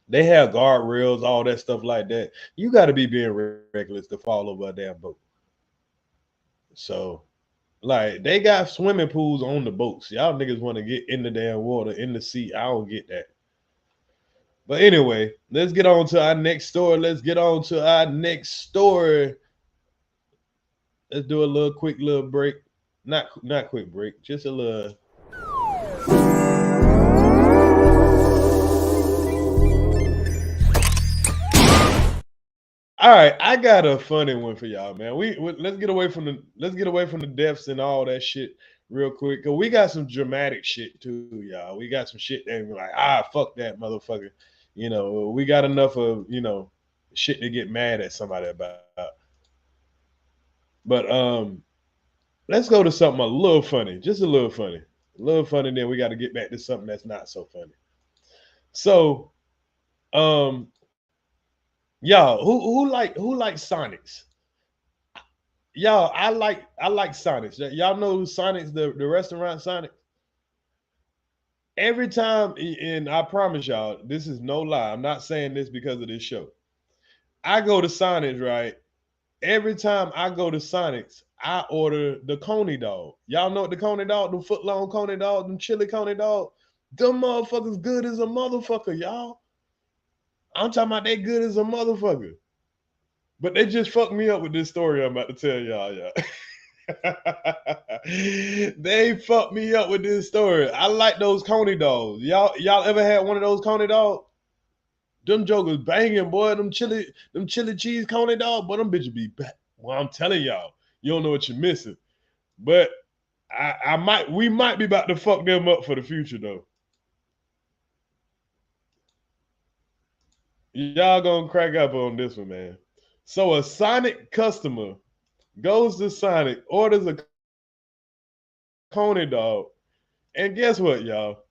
They have guardrails, all that stuff like that. You got to be being reckless to fall over a damn boat. So, like, they got swimming pools on the boats. Y'all niggas want to get in the damn water, in the sea. I don't get that. But anyway, let's get on to our next story. Let's do a little quick little break. Not quick break, just a little. All right, I got a funny one for y'all, man. Let's get away from the deaths and all that shit real quick, cause we got some dramatic shit too, y'all. We got some shit that be like, fuck that motherfucker. You know, we got enough of shit to get mad at somebody about. But let's go to something a little funny, just a little funny. Then we got to get back to something that's not so funny. So, y'all, who like Sonics? Y'all, I like Sonics. Y'all know Sonics, the restaurant Sonics? Every time, and I promise y'all, this is no lie. I'm not saying this because of this show. I go to Sonics, right? Every time I go to Sonics, I order the Coney dog. Y'all know what the Coney dog, the foot long Coney dog, them chili Coney dog. Them motherfuckers good as a motherfucker, y'all. I'm talking about they good as a motherfucker. But they just fucked me up with this story I'm about to tell y'all. They fucked me up with this story. I like those Coney dogs. Y'all ever had one of those Coney dogs? Them jokers banging, boy. Them chili cheese Coney dog, boy. Them bitches be back. Well, I'm telling y'all, you don't know what you're missing. But we might be about to fuck them up for the future though. Y'all gonna crack up on this one, man. So a Sonic customer goes to Sonic, orders a Coney dog, and guess what, y'all?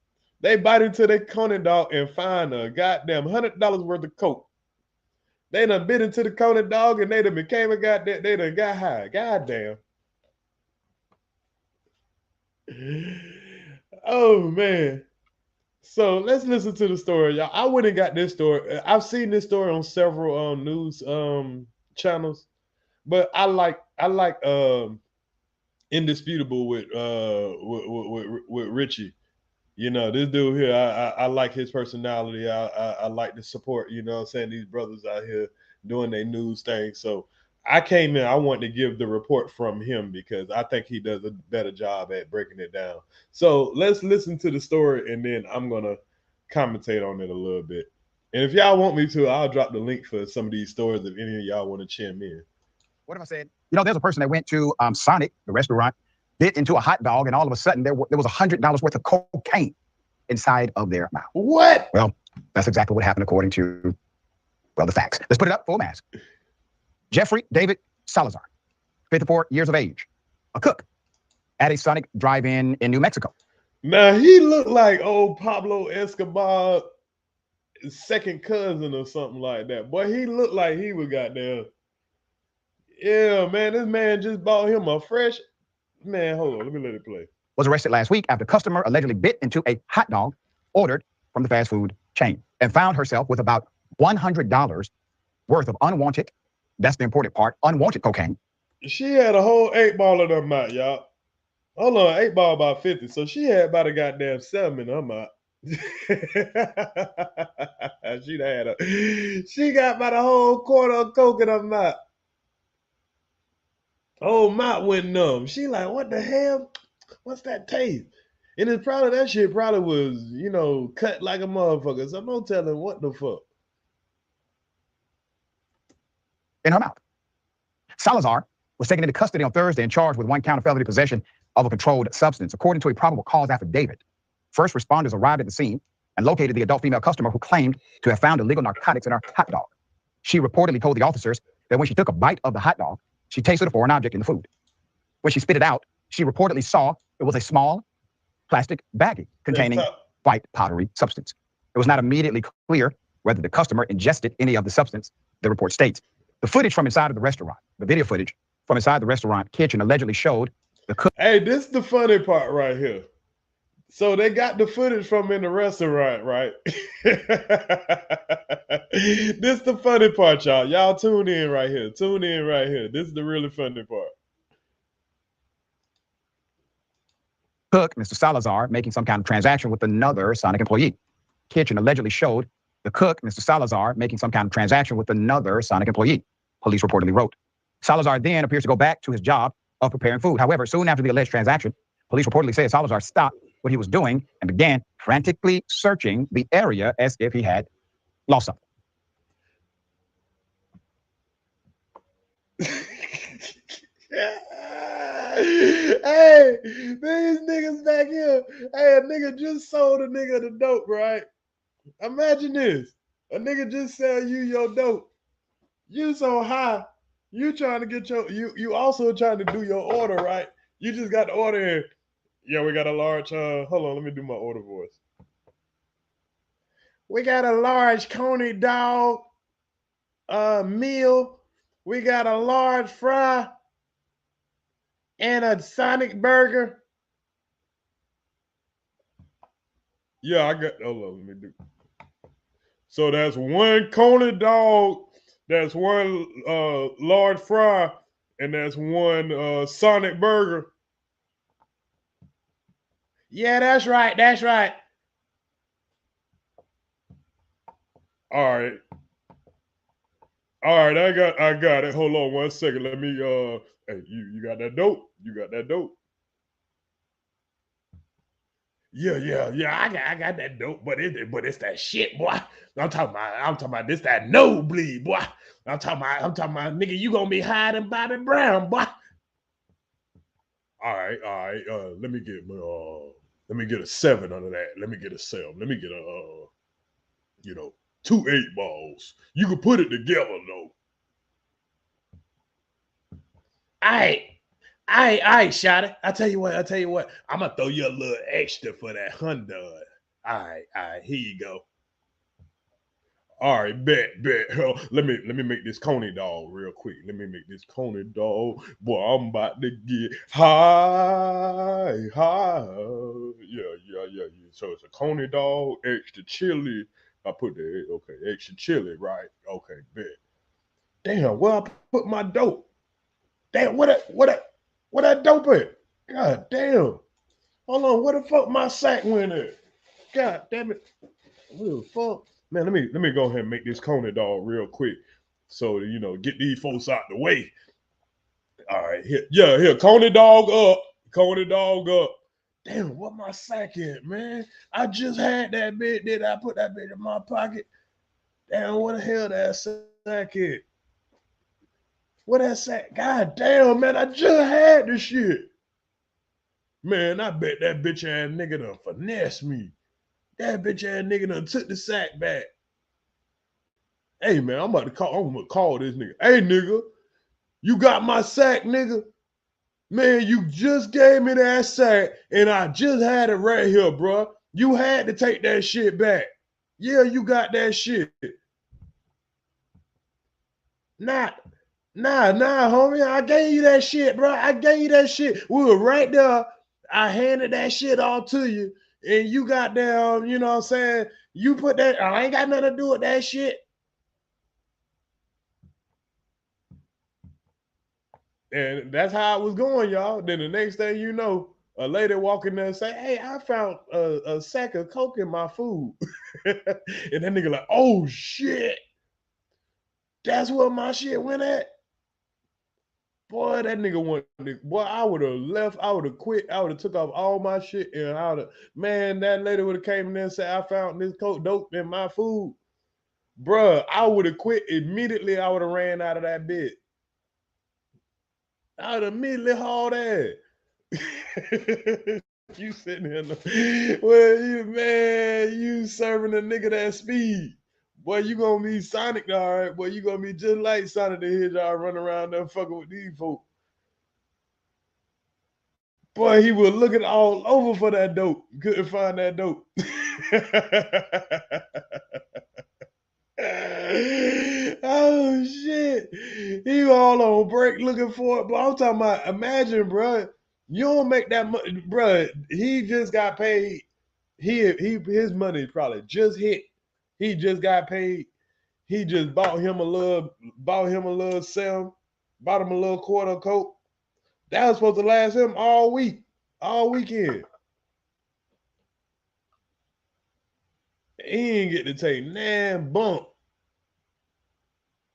They bite into their Coney dog and find a goddamn $100 worth of coke. They done bit into the Coney dog and they done became they done got high. Goddamn. Oh man. So let's listen to the story, y'all. I went and got this story. I've seen this story on several news channels, but I like Indisputable with Richie. You know, this dude here, I like his personality. I like the support, you know what I'm saying? These brothers out here doing their news thing. So I came in, I wanted to give the report from him because I think he does a better job at breaking it down. So let's listen to the story and then I'm going to commentate on it a little bit. And if y'all want me to, I'll drop the link for some of these stories if any of y'all want to chime in. What if I said, you know, there's a person that went to Sonic, the restaurant, bit into a hot dog, and all of a sudden there was $100 worth of cocaine inside of their mouth. What? Well, that's exactly what happened according to, well, the facts. Let's put it up full mask. Jeffrey David Salazar, 54 years of age, a cook at a Sonic drive-in in New Mexico. Now, he looked like old Pablo Escobar's second cousin or something like that. Boy, he looked like he was goddamn. Yeah, man, this man just bought him a fresh. Man, hold on, let me let it play. Was arrested last week after a customer allegedly bit into a hot dog ordered from the fast food chain and found herself with about $100 worth of unwanted, that's the important part, unwanted cocaine. She had a whole 8-ball in her mouth, y'all. Hold on, 8-ball about 50. So she had about a goddamn 7 in her mouth. She got about a whole quarter of coke in her mouth. Oh, mouth went numb. She like, what the hell? What's that taste? And it's probably that shit probably was, you know, cut like a motherfucker. So no telling what the fuck. In her mouth. Salazar was taken into custody on Thursday and charged with 1 count of felony possession of a controlled substance, according to a probable cause affidavit. First responders arrived at the scene and located the adult female customer who claimed to have found illegal narcotics in her hot dog. She reportedly told the officers that when she took a bite of the hot dog, she tasted a foreign object in the food. When she spit it out, she reportedly saw it was a small plastic baggie containing white powdery substance. It was not immediately clear whether the customer ingested any of the substance, the report states. The footage from inside of the restaurant, the video footage, from inside the restaurant kitchen allegedly showed the cook. Hey, this is the funny part right here. So they got the footage from in the restaurant, right? This the funny part, y'all. Y'all tune in right here. Tune in right here. This is the really funny part. Cook, Mr. Salazar, making some kind of transaction with another Sonic employee. Kitchen allegedly showed the cook, Mr. Salazar, making some kind of transaction with another Sonic employee, police reportedly wrote. Salazar then appears to go back to his job of preparing food. However, soon after the alleged transaction, police reportedly said Salazar stopped what he was doing and began frantically searching the area as if he had lost something. Hey, these niggas back here. Hey, a nigga just sold a nigga the dope, right? Imagine this. A nigga just sell you your dope. You so high. You trying to get you also trying to do your order, right? You just got the order in. Yeah, we got a large, hold on, let me do my order voice. We got a large coney dog meal. We got a large fry and a Sonic burger. Yeah, I got, hold on, let me do. So that's one coney dog, that's one large fry, and that's one Sonic burger. Yeah, that's right. That's right. All right. All right, I got it. Hold on 1 second. Let me hey, you got that dope? You got that dope? Yeah. I got that dope, but it's that shit, boy. I'm talking about this that nosebleed, boy. I'm talking about nigga, you gonna be higher than Bobby Brown, boy. All right. Let me get a 7 under that. Let me get a 7. Let me get a 2 8 balls. You can put it together though. All right, Shotty. I tell you what. I'm gonna throw you a little extra for that $100. All right, here you go. All right, bet. Let me make this coney dog real quick. Let me make this coney dog. Boy, I'm about to get high. Yeah. So it's a coney dog, extra chili. I put the extra chili, right? Okay, bet. Damn, where I put my dope? Damn, what that dope at? God damn. Hold on, where the fuck my sack went at? God damn it. What the fuck? Man, let me go ahead and make this coney dog real quick. So get these folks out the way. All right, here, coney dog up. Coney dog up. Damn, what my sack at, man? I just had that bit. Did I put that bit in my pocket? Damn, what the hell that sack at? What that sack? God damn, man, I just had this shit. Man, I bet that bitch ass nigga done finesse me. That bitch ass nigga done took the sack back. Hey, man, I'm gonna call this nigga. Hey, nigga, you got my sack, nigga? Man, you just gave me that sack, and I just had it right here, bro. You had to take that shit back. Yeah, you got that shit. Nah, homie. I gave you that shit, bro. I gave you that shit. We were right there. I handed that shit all to you, and you got down, you know what I'm saying? You put that, I ain't got nothing to do with that shit. And that's how it was going, y'all. Then the next thing you know, a lady walk in there and say, hey, I found a sack of Coke in my food. And that nigga like, oh, shit. That's where my shit went at? Boy, that nigga went, boy, I would have left. I would have quit. I would have took off all my shit. And I would have, man, that lady would have came in there and said, I found this Coke dope in my food. Bruh, I would have quit immediately. I would have ran out of that bit. I would immediately haul that. You sitting here, well, you serving a nigga that speed. Boy, you gonna be Sonic, all right? Boy, you gonna be just like Sonic the Hedgehog running around there fucking with these folks. Boy, he was looking all over for that dope. Couldn't find that dope. Oh Oh shit. He all on break looking for it. But I'm talking about, imagine, bro. You don't make that money, bro. He just got paid. His money probably just hit. He just got paid. He just bought him a little Sam, bought him a little quarter coat. That was supposed to last him all weekend. He ain't get to take nan bump.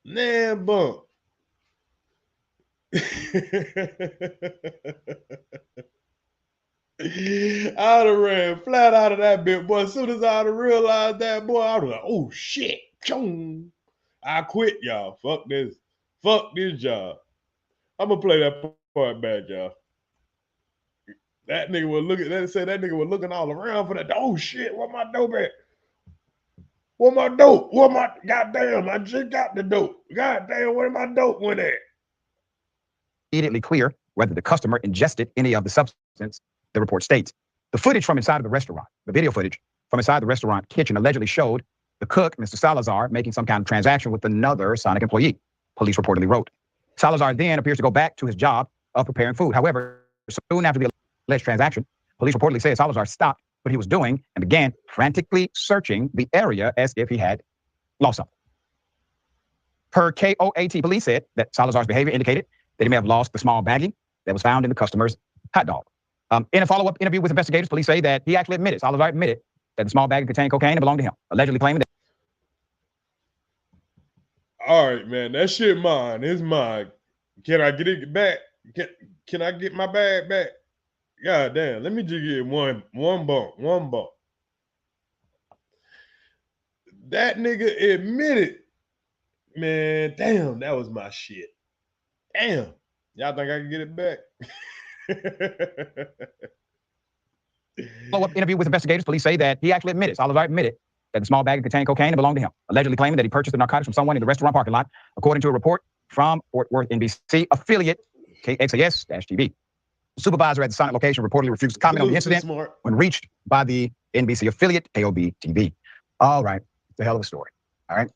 I'd have ran flat out of that bit, boy. As soon as I'd have realized that, boy, I'd have like, oh shit. Chong. I quit, y'all. Fuck this. Fuck this job. I'm gonna play that part back, y'all. That nigga was looking, they said that nigga was looking all around for that. Oh shit, where my dope at? Where my dope? Where my goddamn? I just got the dope. Goddamn, where my dope went at? Immediately clear whether the customer ingested any of the substance, the report states. The footage from inside of the restaurant, the video footage from inside the restaurant kitchen allegedly showed the cook, Mr. Salazar, making some kind of transaction with another Sonic employee, police reportedly wrote. Salazar then appears to go back to his job of preparing food. However, soon after the alleged transaction, police reportedly say Salazar stopped what he was doing and began frantically searching the area as if he had lost something. Per KOAT, police said that Salazar's behavior indicated that he may have lost the small baggie that was found in the customer's hot dog. In a follow-up interview with investigators, police say that he actually admitted, Salazar admitted, that the small baggie contained cocaine and belonged to him, allegedly claiming that. All right, man, that shit mine. It's mine. Can I get it back? Can I get my bag back? God damn, let me just get one bump. That nigga admitted, man, damn, that was my shit. Damn. Y'all think I can get it back? Follow-up interview with investigators, police say that he actually admitted, Salazar admitted, that the small bag contained cocaine and belonged to him, allegedly claiming that he purchased the narcotics from someone in the restaurant parking lot, according to a report from Fort Worth NBC affiliate KXAS-TV. The supervisor at the Sonic location reportedly refused to comment on the incident when reached by the NBC affiliate KOB-TV. All right, it's a hell of a story. All right,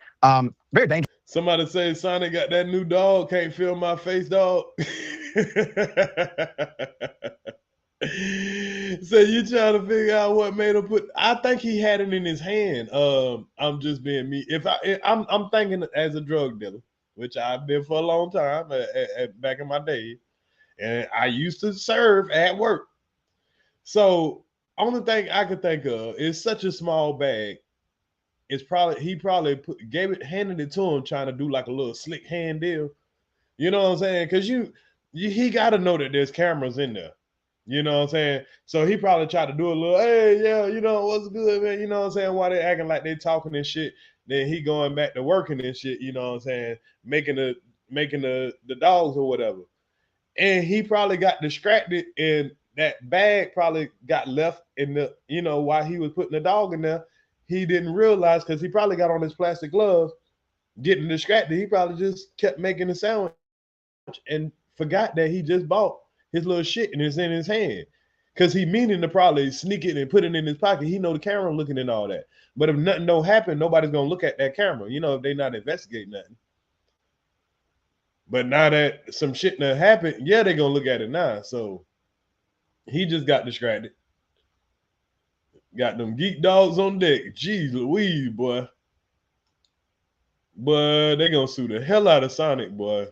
very dangerous. Somebody say Sonic got that new dog, can't feel my face, dog. So you trying to figure out what made him put? I think he had it in his hand. I'm just being me. I'm thinking as a drug dealer, which I've been for a long time, back in my day, and I used to serve at work. So only thing I could think of is such a small bag. It's probably he probably handed it to him trying to do like a little slick hand deal. You know what I'm saying? Because he got to know that there's cameras in there. You know what I'm saying? So he probably tried to do a little, hey, yeah, you know, what's good, man? You know what I'm saying? While they acting like they talking and shit, then he going back to working and shit, you know what I'm saying? Making the dogs or whatever. And he probably got distracted and that bag probably got left in the, you know, while he was putting the dog in there. He didn't realize because he probably got on his plastic gloves, getting distracted. He probably just kept making a sandwich and forgot that he just bought his little shit and it's in his hand. Because he meaning to probably sneak it and put it in his pocket. He know the camera looking and all that. But if nothing don't happen, nobody's going to look at that camera, you know, if they not investigating nothing. But now that some shit done happened, yeah, they're going to look at it now. So he just got distracted. Got them geek dogs on deck. Jeez Louise, boy. But they're going to sue the hell out of Sonic, boy.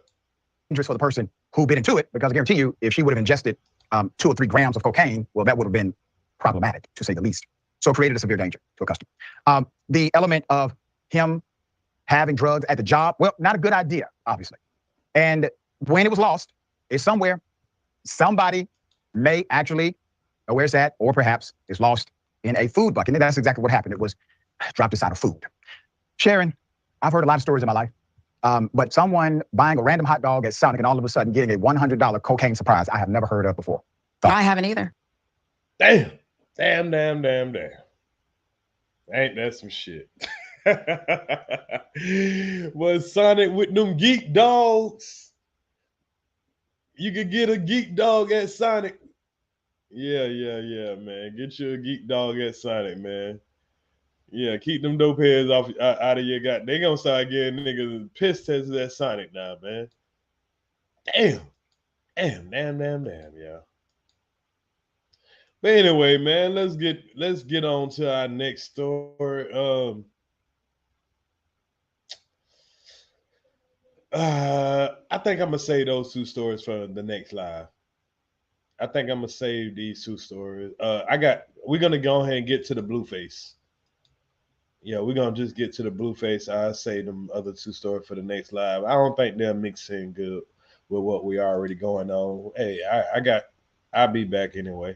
Dangerous for the person who bit into it, because I guarantee you, if she would have ingested 2 or 3 grams of cocaine, well, that would have been problematic, to say the least. So it created a severe danger to a customer. The element of him having drugs at the job, well, not a good idea, obviously. And when it was lost, it's somewhere. Somebody may actually know where it's at, or perhaps it's lost in a food bucket. And that's exactly what happened. It was dropped inside of food. Sharon, I've heard a lot of stories in my life. But someone buying a random hot dog at Sonic and all of a sudden getting a $100 cocaine surprise, I have never heard of before. I haven't either. Damn. Ain't that some shit? Was Sonic with them geek dogs? You could get a geek dog at Sonic. Yeah, man. Get you a geek dog at Sonic, man. Yeah, keep them dope heads off out of your gut. They gonna start getting niggas piss tests at Sonic now, man. Damn, yeah. But anyway, man, let's get on to our next story. I think I'm gonna save those two stories for the next live. I think I'm gonna save these two stories. We're gonna go ahead and get to the blueface. Yeah, we're gonna just get to the blueface. I'll save them other two stories for the next live. I don't think they'll mix in good with what we already going on. Hey, I'll be back anyway.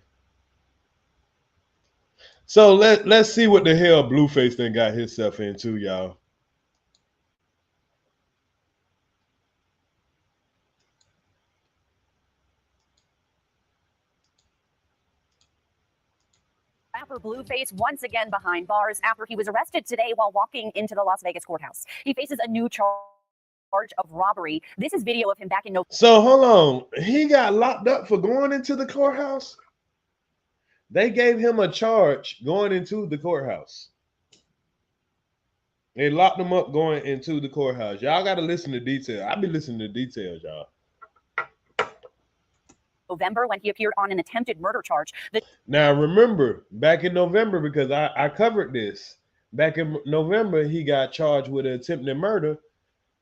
So let's see what the hell Blueface then got himself into, y'all. Rapper Blueface once again behind bars after he was arrested today while walking into the Las Vegas courthouse. He faces a new charge of robbery. This is video of him back in November. So hold on, he got locked up for going into the courthouse. They gave him a charge going into the courthouse. They locked him up going into the courthouse. Y'all got to listen to detail. I be listening to details, y'all. November when he appeared on an attempted murder charge. Now remember, back in November, because I covered this. Back in November, he got charged with attempted murder.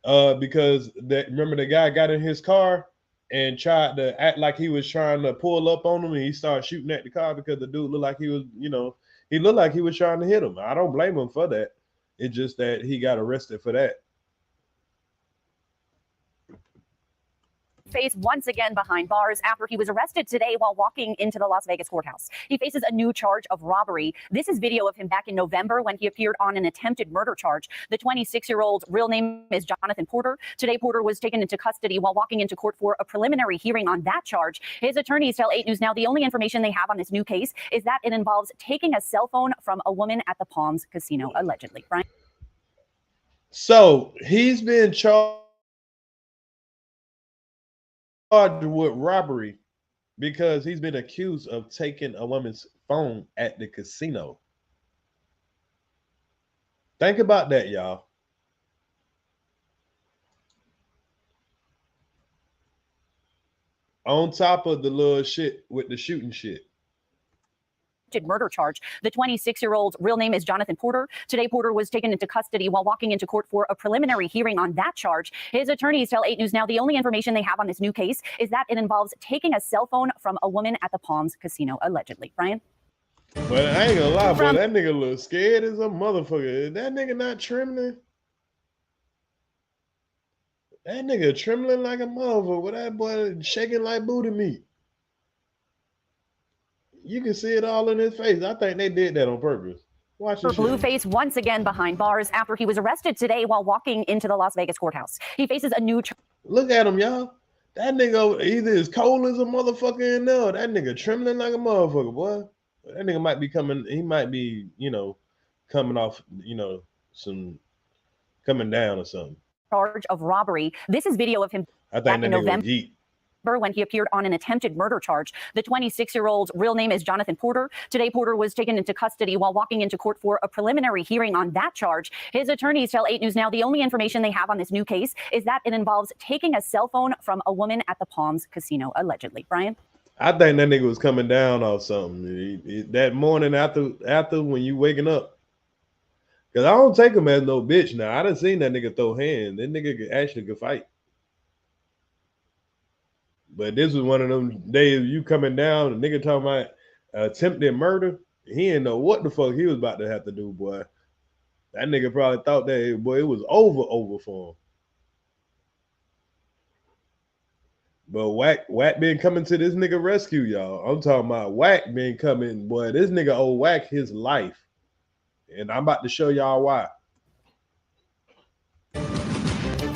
Because remember the guy got in his car and tried to act like he was trying to pull up on him, and he started shooting at the car because the dude looked like he was, he looked like he was trying to hit him. I don't blame him for that. It's just that he got arrested for that. Face once again behind bars after he was arrested today while walking into the Las Vegas courthouse. He faces a new charge of robbery. This is video of him back in November when he appeared on an attempted murder charge. The 26-year-old's real name is Jonathan Porter. Today, Porter was taken into custody while walking into court for a preliminary hearing on that charge. His attorneys tell 8 News Now the only information they have on this new case is that it involves taking a cell phone from a woman at the Palms Casino, allegedly. Brian? So he's been charged with robbery because he's been accused of taking a woman's phone at the casino. Think about that, y'all. On top of the little shit with the shooting shit. Murder charge. The 26-year-old's real name is Jonathan Porter. Today, Porter was taken into custody while walking into court for a preliminary hearing on that charge. His attorneys tell 8 News Now the only information they have on this new case is that it involves taking a cell phone from a woman at the Palms Casino, allegedly. Brian? But I ain't gonna lie, boy, that nigga look scared as a motherfucker. Is that nigga not trembling? That nigga trembling like a motherfucker. With that boy shaking like booty meat. You can see it all in his face. I think they did that on purpose. Watch this. Blueface once again behind bars after he was arrested today while walking into the Las Vegas courthouse. He faces a new. Look at him, y'all. That nigga either as cold as a motherfucker in there. That nigga trembling like a motherfucker, boy. That nigga might be coming. He might be, coming off, some coming down or something. Charge of robbery. This is video of him. I think that nigga was yeet. When he appeared on an attempted murder charge. The 26-year-old's real name is Jonathan Porter. Today, Porter was taken into custody while walking into court for a preliminary hearing on that charge. His attorneys tell 8 News Now the only information they have on this new case is that it involves taking a cell phone from a woman at the Palms Casino, allegedly. Brian? I think that nigga was coming down off something. That morning after when you waking up. Because I don't take him as no bitch now. I done seen that nigga throw hands. That nigga actually could fight. But this was one of them days you coming down, the nigga talking about attempted murder. He didn't know what the fuck he was about to have to do, boy. That nigga probably thought that, boy, it was over for him. But Wack been coming to this nigga rescue, y'all. I'm talking about Wack been coming, boy. This nigga owe Wack his life. And I'm about to show y'all why.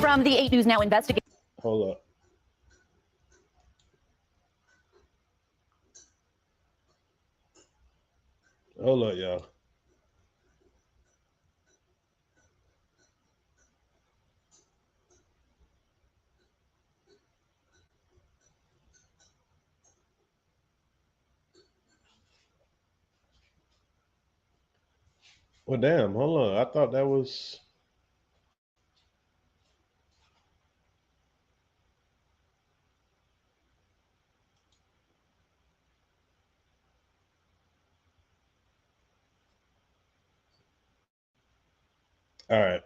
From the 8 News Now investigation. Hold up. Hold up, y'all. Well, damn, hold on. I thought that was. All right.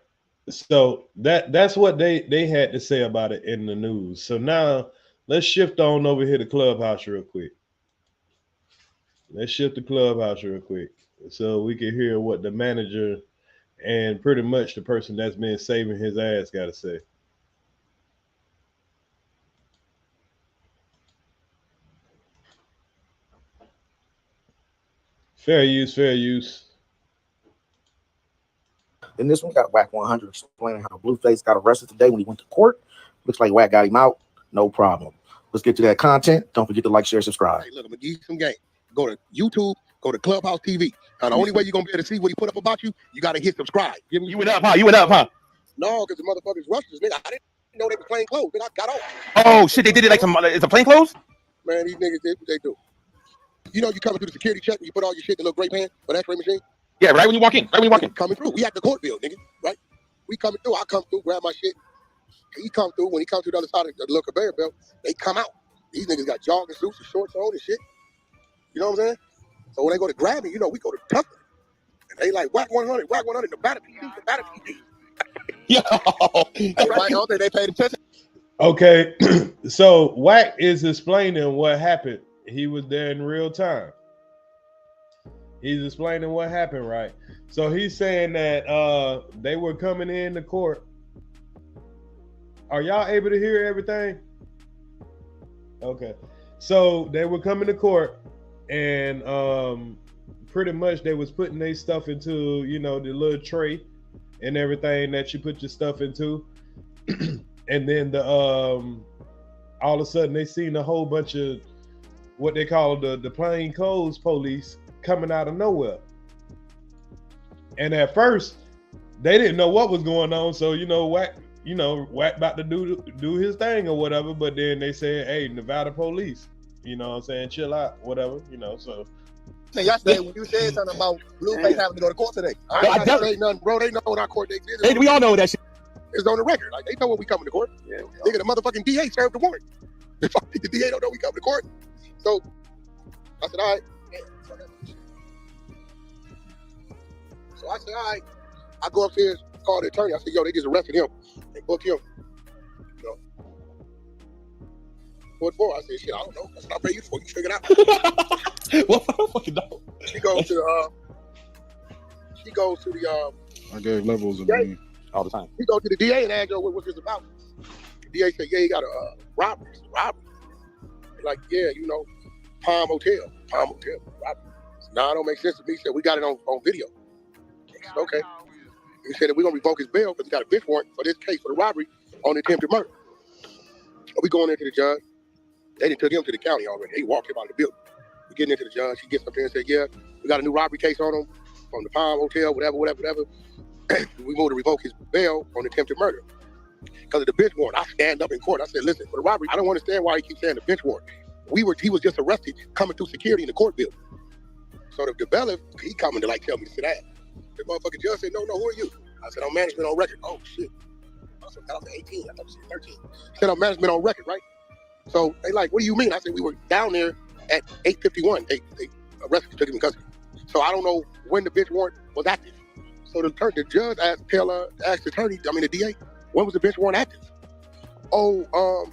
So that's what they had to say about it in the news. So now let's shift on over here to Clubhouse real quick. Let's shift to Clubhouse real quick so we can hear what the manager and pretty much the person that's been saving his ass got to say. Fair use, fair use. Then this one got wack100 explaining how Blueface got arrested today when he went to court. Looks like Wack got him out. No problem. Let's get to that content. Don't forget to like, share, subscribe. Hey, look, I'm gonna give you some game. Go to YouTube, go to Clubhouse TV. Now, the only way you're gonna be able to see what he put up about you, you gotta hit subscribe. You went up, huh? You went up, huh? No, because the motherfuckers rushed us, nigga. I didn't know they were plain clothes. Nigga, I got off. Oh shit, they did it like some. It's a plain clothes? Man, these niggas did what they do. You know, you coming through the security check when you put all your shit in the little gray pan for the X-ray machine. Yeah, right when you walk in. Right when you walk in. Coming through. We at the court bill, nigga. Right? We coming through. I come through, grab my shit. He come through. When he comes through the other side of the little conveyor belt, they come out. These niggas got jogging suits and shorts on and shit. You know what I'm saying? So when they go to grab me, you know, we go to tough. And they like wack100, wack100, the batter PC, the batter PC. Yo, I don't think they paid attention. Okay, so Wack is explaining what happened. He was there in real time. He's explaining what happened, right? So he's saying that they were coming in the court. Are y'all able to hear everything? Okay, so they were coming to court, and pretty much they was putting their stuff into, you know, the little tray and everything that you put your stuff into. And then the all of a sudden they seen a whole bunch of what they call the plain clothes police coming out of nowhere. And at first they didn't know what was going on. So, you know, Wack about to do his thing or whatever. But then they said, hey, Nevada police, you know what I'm saying, chill out, whatever, you know. So yesterday when you said something about Blueface having to go to court today, I ain't got to say nothing, bro. They know what our court date is. Hey, we all know that shit. It's on the record. Like, they know when we coming to court. Yeah, nigga, the motherfucking DA served the warrant. The DA don't know we coming to court. So I said, all right. So I said, all right. I go upstairs, call the attorney. I said, yo, they just arrested him. They booked him. You know. What for? I said, shit, I don't know. That's what I pay you for. You figure it out. Well, I don't fucking know. She goes to the I gave levels of me all the time. He go to the DA and ask, yo, what's this about? The DA said, yeah, he got a robbery. They're like, yeah, you know, Palm Hotel, robbery. Nah, it don't make sense to me. He said, we got it on video. I said, okay. He said that we're gonna revoke his bail because he got a bench warrant for this case for the robbery on attempted murder. So we going into the judge. They done took him to the county already. He walked him out of the building. We getting into the judge. He gets up there and said, yeah, we got a new robbery case on him from the Palm Hotel, whatever. We moved to revoke his bail on attempted murder because of the bench warrant. I stand up in court. I said, listen, for the robbery, I don't understand why he keeps saying the bench warrant. He was just arrested coming through security in the court building. So the bailiff, he coming to like tell me to sit down. The motherfucking judge said, no, who are you? I said, I'm management on record. Oh shit. I said, I was 18, I thought you said 13. He said, I'm management on record, right? So they like, what do you mean? I said, we were down there at 8:51. They arrested, took him in custody. So I don't know when the bench warrant was active. So the judge asked the attorney, the DA, when was the bench warrant active? Oh,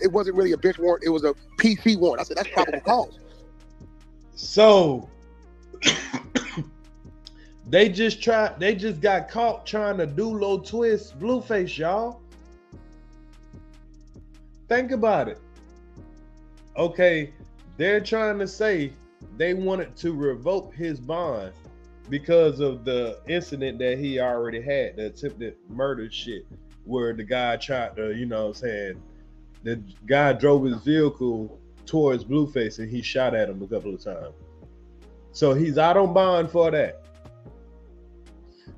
it wasn't really a bench warrant. It was a PC warrant. I said, that's probable cause. So they just got caught trying to do low twist Blueface, y'all. Think about it. Okay, they're trying to say they wanted to revoke his bond because of the incident that he already had, the attempted murder shit, where the guy tried to, you know what I'm saying, the guy drove his vehicle towards Blueface and he shot at him a couple of times. So he's out on bond for that.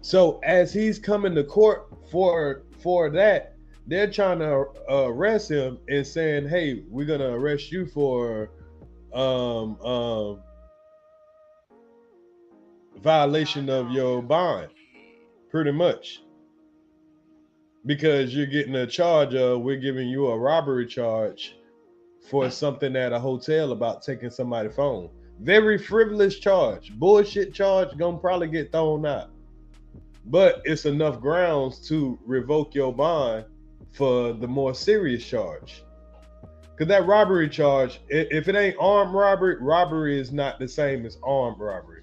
So as he's coming to court for that, they're trying to arrest him and saying, hey, we're going to arrest you for violation of your bond, pretty much. Because you're getting a charge of, we're giving you a robbery charge for something at a hotel about taking somebody's phone. Very frivolous charge. Bullshit charge, gonna probably get thrown out. But it's enough grounds to revoke your bond for the more serious charge. Because that robbery charge, if it ain't armed robbery, robbery is not the same as armed robbery.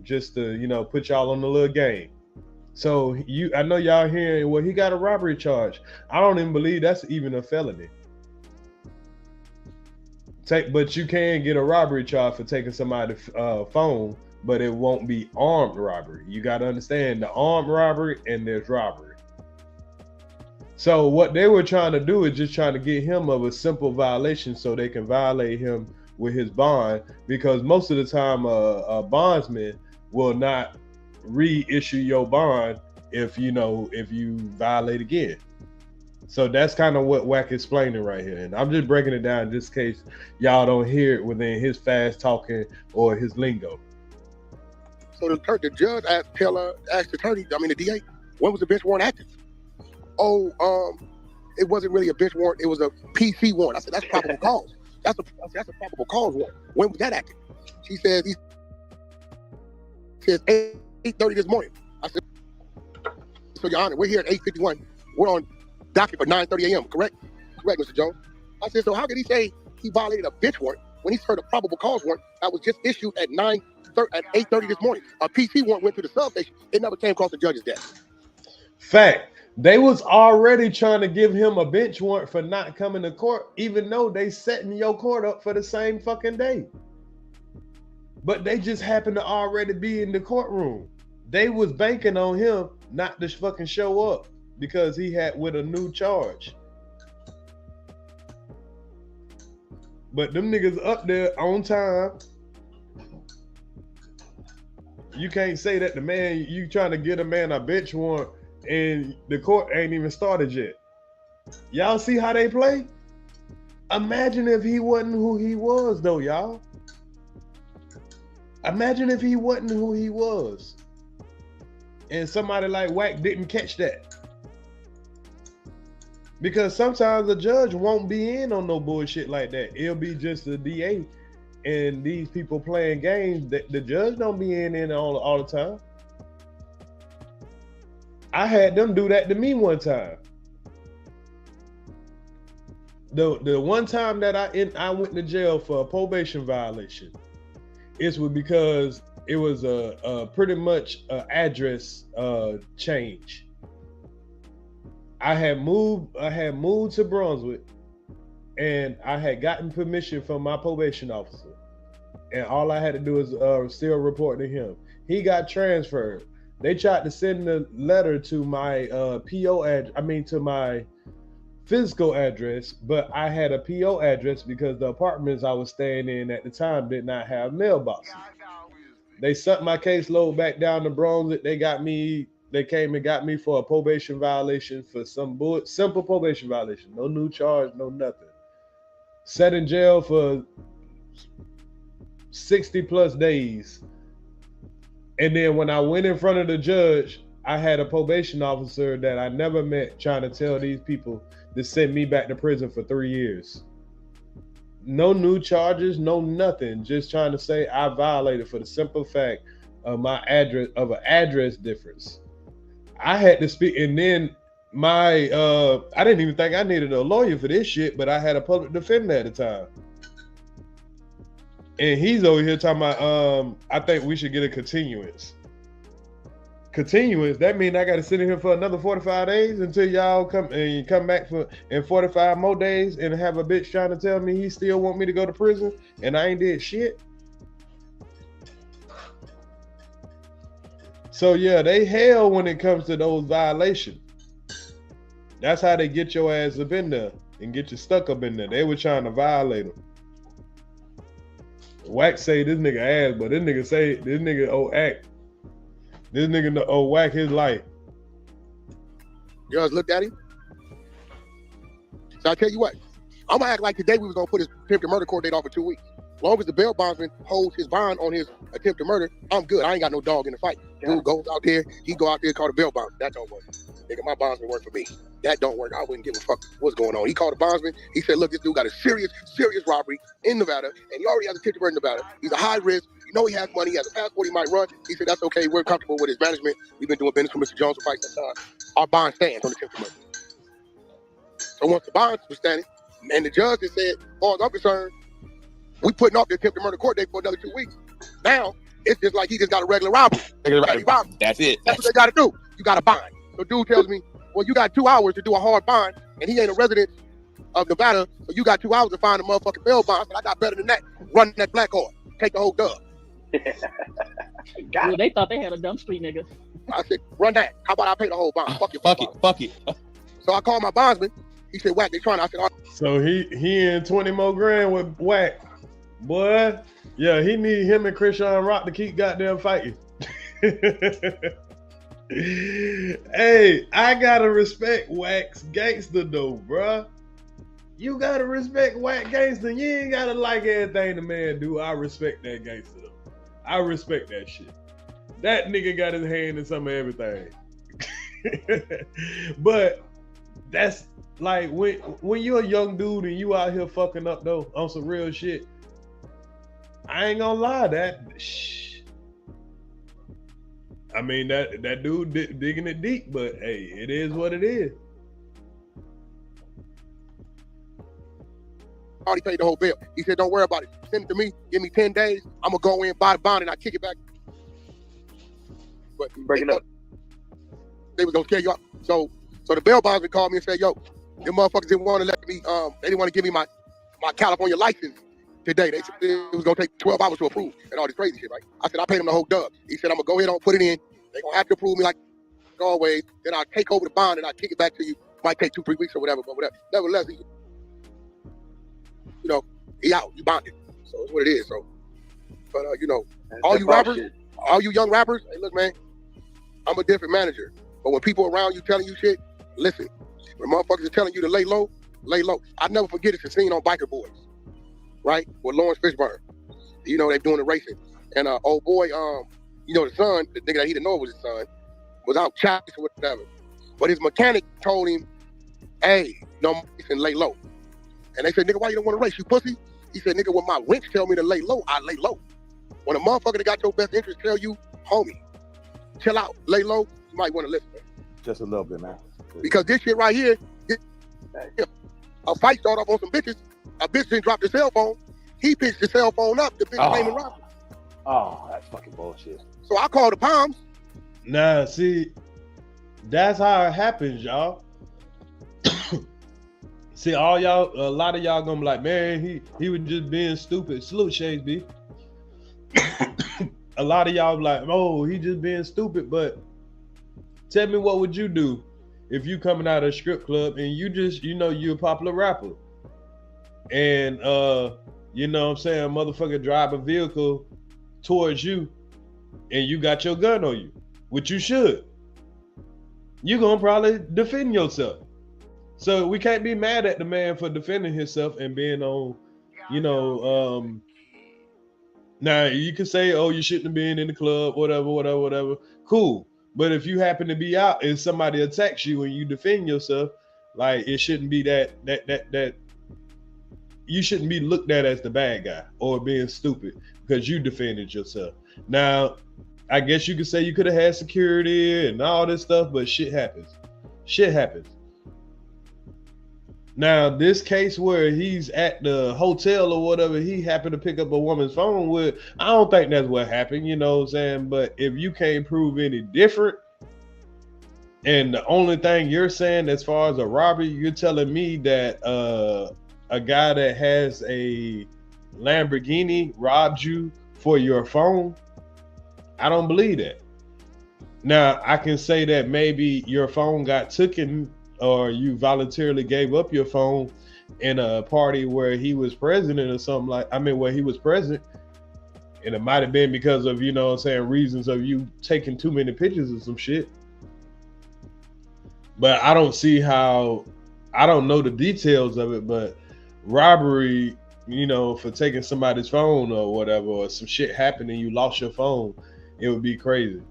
Just to, you know, put y'all on the little game. So I know y'all hearing, well, he got a robbery charge. I don't even believe that's even a felony. But you can get a robbery charge for taking somebody's phone, but it won't be armed robbery. You got to understand the armed robbery and there's robbery. So what they were trying to do is just trying to get him of a simple violation so they can violate him with his bond, because most of the time a bondsman will not reissue your bond if you violate again. So that's kind of what Wack explaining right here, and I'm just breaking it down just in case y'all don't hear it within his fast talking or his lingo. So the judge asked the attorney, the DA, when was the bench warrant active? Oh, it wasn't really a bench warrant, it was a PC warrant. I said, that's probable cause. That's a probable cause warrant. When was that active? She says 8:30 this morning. I said, so Your Honor, we're here at 8:51. We're on docket for 9:30 a.m., correct? Correct, Mr. Jones. I said, so how could he say he violated a bench warrant when he's heard a probable cause warrant that was just issued at 8:30 this morning? A PC warrant went to the substation. It never came across the judge's desk. Fact. They was already trying to give him a bench warrant for not coming to court, even though they setting your court up for the same fucking day. But they just happened to already be in the courtroom. They was banking on him not to fucking show up because he had with a new charge. But them niggas up there on time. You can't say that the man, you trying to get a man a bench warrant and the court ain't even started yet. Y'all see how they play? Imagine if he wasn't who he was though, y'all. Imagine if he wasn't who he was. And somebody like Wack didn't catch that. Because sometimes the judge won't be in on no bullshit like that. It'll be just the DA and these people playing games. The judge don't be in all the time. I had them do that to me one time. The one time that I went to jail for a probation violation, it was because it was a pretty much an address change. I had moved to Brunswick, and I had gotten permission from my probation officer, and all I had to do was still report to him. He got transferred. They tried to send a letter to my to my physical address, but I had a PO address because the apartments I was staying in at the time did not have mailboxes. They sent my caseload back down to Brunswick. They came and got me for a probation violation for some simple probation violation. No new charge, no nothing. Sat in jail for 60 plus days. And then when I went in front of the judge, I had a probation officer that I never met trying to tell these people to send me back to prison for 3 years. No new charges, no nothing. Just trying to say I violated for the simple fact of my address, of an address difference. I had to speak, and then I didn't even think I needed a lawyer for this shit, but I had a public defender at the time. And he's over here talking about, I think we should get a continuance. Continuance, that means I got to sit in here for another 45 days until y'all come back in 45 more days and have a bitch trying to tell me he still want me to go to prison and I ain't did shit. So yeah, they hell when it comes to those violations. That's how they get your ass up in there and get you stuck up in there. They were trying to violate them. Wack say this nigga ass, but this nigga say this nigga act. This nigga Wack his life. You guys looked at him? So I tell you what, I'm gonna act like today we was gonna put his attempted murder court date off for 2 weeks. long as the bail bondsman holds his bond on his attempted murder, I'm good. I ain't got no dog in the fight. Dude goes out there, he go out there, call the bail bondsman. That don't work. Nigga, my bondsman work for me. That don't work. I wouldn't give a fuck what's going on. He called the bondsman. He said, look, this dude got a serious robbery in Nevada, and he already has a attempted murder in Nevada. He's a high risk. You know he has money. He has a passport he might run. He said, that's okay. We're comfortable with his management. We've been doing business with Mr. Jones for quite some time. Our bond stands on the attempted murder. So once the bonds was standing, and the judge had said, as far as I'm concerned, we putting off the attempted murder court date for another 2 weeks. Now, it's just like he just got a regular robbery. That's it. That's what they got to do. You got to bond. So dude tells me, well, you got 2 hours to do a hard bond, and he ain't a resident of Nevada, so you got 2 hours to find a motherfucking bail bond. I got better than that. Run that black card. Take the whole dub. Well, they thought they had a dumb street nigga. I said, run that. How about I pay the whole bond? Fuck it. Fuck it. So I called my bondsman. He said, Wack, they trying. I said, all right. So he in 20 more grand with Wack. Boy, yeah, he need him and Krishan Rock to keep goddamn fighting. Hey, I gotta respect Wack's gangster though, bruh. You gotta respect Wack gangster. You ain't gotta like everything the man do. I respect that gangster though. I respect that shit. That nigga got his hand in some of everything. But that's like when you're a young dude and you out here fucking up though on some real shit. I ain't gonna lie, I mean that dude digging it deep, but hey, it is what it is. Already paid the whole bill. He said, don't worry about it. Send it to me. Give me 10 days. I'm gonna go in, buy the bond, and I kick it back. But breaking up. They was gonna scare you up. So the bail bondsman called me and said, yo, them motherfuckers didn't want to let me. They didn't want to give me my California license today. They said it was gonna take 12 hours to approve and all this crazy shit, right? I said I paid them the whole dub. He said I'm gonna go ahead and put it in. They gonna have to approve me like always. Then I'll take over the bond and I'll kick it back to you. Might take 2-3 weeks or whatever, but whatever. Nevertheless, he out. You bonded. So it's what it is. So, but all you rappers, all you young rappers, hey, look, man, I'm a different manager. But when people around you telling you shit, listen. When motherfuckers are telling you to lay low, lay low. I never forget it's a scene on Biker Boys, right? With Lawrence Fishburne. They doing the racing. And old boy, the son, the nigga that he didn't know was his son, was out chopping or whatever. But his mechanic told him, hey, no, and lay low. And they said, nigga, why you don't want to race, you pussy? He said, nigga, when my winch tell me to lay low, I lay low. When a motherfucker that got your best interest tell you, homie, chill out, lay low, you might want to listen, man. Just a little bit, man. Because this shit right here, a fight started off on some bitches. A bitch didn't drop the cell phone. He picked the cell phone up. The bitch came and robbed him. Oh, that's fucking bullshit. So I called the Palms. Nah, see, that's how it happens, y'all. See, a lot of y'all gonna be like, man, he was just being stupid. Salute, Shades B. A lot of y'all be like, oh, he just being stupid. But tell me, what would you do if you coming out of a strip club and you just, you're a popular rapper, and you know what I'm saying, motherfucker drive a vehicle towards you and you got your gun on you, which you should. You're gonna probably defend yourself. So we can't be mad at the man for defending himself and being on, now you can say, oh, you shouldn't have been in the club, whatever. Cool. But if you happen to be out and somebody attacks you and you defend yourself, like, it shouldn't be that you shouldn't be looked at as the bad guy or being stupid because you defended yourself. Now, I guess you could say you could have had security and all this stuff, but shit happens. Shit happens. Now, this case where he's at the hotel or whatever, he happened to pick up a woman's phone with, I don't think that's what happened, you know what I'm saying? But if you can't prove any different, and the only thing you're saying as far as a robbery, you're telling me that a guy that has a Lamborghini robbed you for your phone, I don't believe that. Now, I can say that maybe your phone got taken or you voluntarily gave up your phone in a party where he was present or something where he was present. And it might have been because of, reasons of you taking too many pictures of some shit. But I don't see how, I don't know the details of it, but robbery you know, for taking somebody's phone or whatever, or some shit happened and you lost your phone, it would be crazy.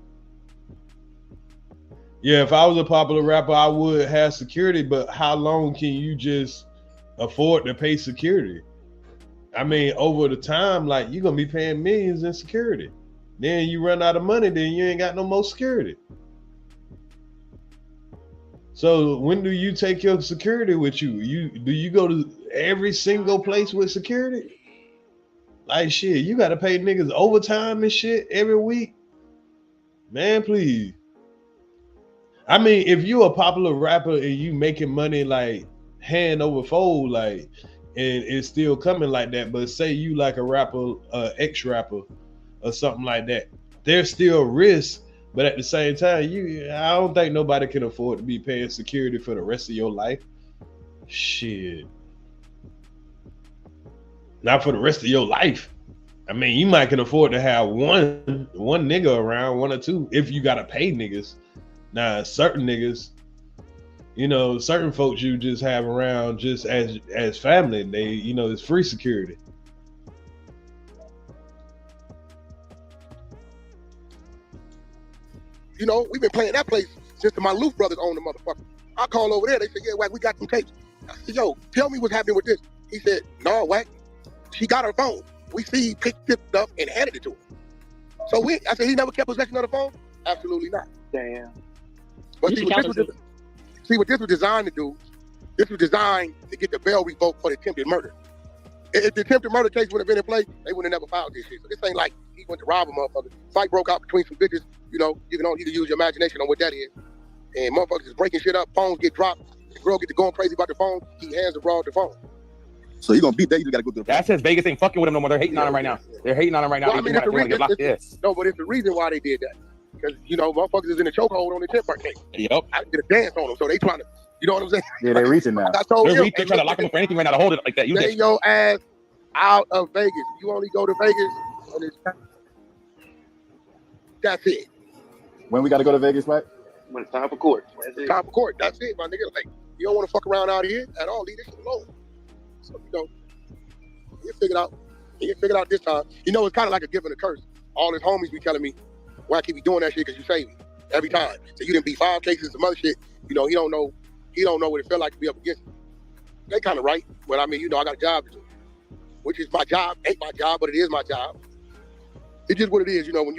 Yeah, if I was a popular rapper, I would have security, but how long can you just afford to pay security? I mean, over the time, like, you're gonna be paying millions in security. Then you run out of money, then you ain't got no more security. So when do you take your security with you? Do you go to every single place with security? Like, shit, you gotta pay niggas overtime and shit every week. Man, please. I mean, if you a popular rapper and you making money like hand over fold, like, and it's still coming like that, but say you like a rapper, ex-rapper or something like that, there's still risk, but at the same time, I don't think nobody can afford to be paying security for the rest of your life. Shit. Not for the rest of your life. I mean, you might can afford to have one nigga around, one or two, if you gotta pay niggas. Now, certain niggas, you know, certain folks you just have around just as family, they, you know, it's free security. You know, we've been playing that place since the Maloof brothers owned the motherfucker. I call over there, they said, yeah, Wack, we got some tapes. I said, yo, tell me what's happening with this. He said, no, Wack, she got her phone. We see he picked it up and handed it to her. So I said, he never kept possession of the phone? Absolutely not. Damn. But see what this was designed to do, this was designed to get the bail revoked for the attempted murder. If the attempted murder case would have been in play, they would have never filed this shit. So this ain't like he went to rob a motherfucker. Fight broke out between some bitches. You know, you can use your imagination on what that is. And motherfuckers is breaking shit up. Phones get dropped. The girl get to going crazy about the phone. He hands the broad the phone. So you gonna beat that? You gotta go through the. That says Vegas ain't fucking with him no more. They're hating on him right now. They're hating on him right now. Well, I mean, it's the reason. No, but it's the reason why they did that. Because, you know, motherfuckers is in the chokehold on the tip case. Yep. I did a dance on them, so they trying to, you know what I'm saying? Yeah, they're reaching now. I told they're him, trying to lock him up for anything right now to hold it like that. You stay your ass out of Vegas. You only go to Vegas when it's that's it. When we got to go to Vegas, right? When it's time for court. Time for court. That's it, my nigga. Like, you don't want to fuck around out here at all. Leave this shit alone. So, you know, you figure it out this time. You know, it's kind of like a gift and a curse. All his homies be telling me, why keep you doing that shit? Because you save me every time. So you didn't beat 5 cases, some other shit. You know, he don't know what it felt like to be up against me. They kind of right. But I mean, you know, I got a job to do, which is my job. Ain't my job, but it is my job. It's just what it is. You know, when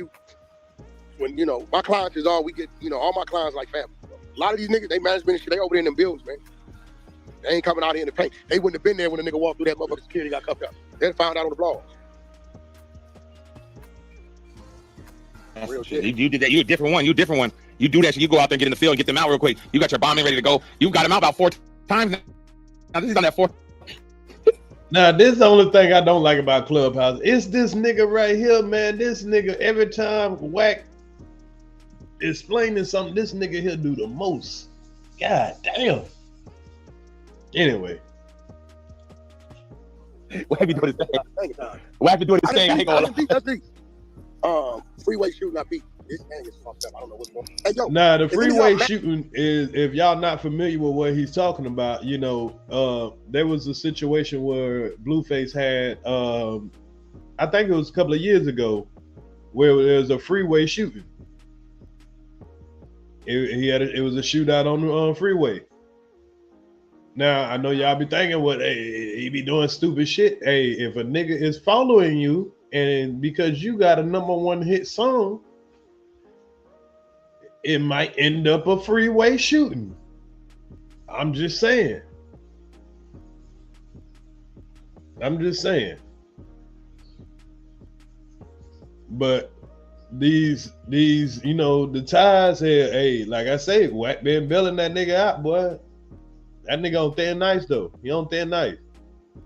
you know, my clients is all we get. You know, all my clients like family. A lot of these niggas, they management and shit, they over there in them buildings, man. They ain't coming out here in the paint. They wouldn't have been there when the nigga walked through that motherfucking security got cuffed up. They found out on the blogs. Real shit. You did that. You a different one. You do that shit. You go out there and get in the field and get them out real quick. You got your bombing ready to go. You got him out about 4 times now. Now this is on that 4th. Now, this is the only thing I don't like about Clubhouse. It's this nigga right here, man. This nigga, every time Wack explaining something, this nigga here do the most. God damn. Anyway. Wack be doing his thing. Wack be doing his thing. I ain't gonna lie. Freeway shooting I beat. This thing is fucked up. I don't know what's going on. Hey, yo, now, the freeway shooting is, if y'all not familiar with what he's talking about, you know, there was a situation where Blueface had, I think it was a couple of years ago, where there was a freeway shooting. It was a shootout on the freeway. Now, I know y'all be thinking, well, hey, he be doing stupid shit. Hey, if a nigga is following you, and because you got a #1 hit song, it might end up a freeway shooting. I'm just saying. But these, you know, the ties here, hey, like I say, Wack been bailing that nigga out, boy. That nigga on thin nice though. He on thin nice.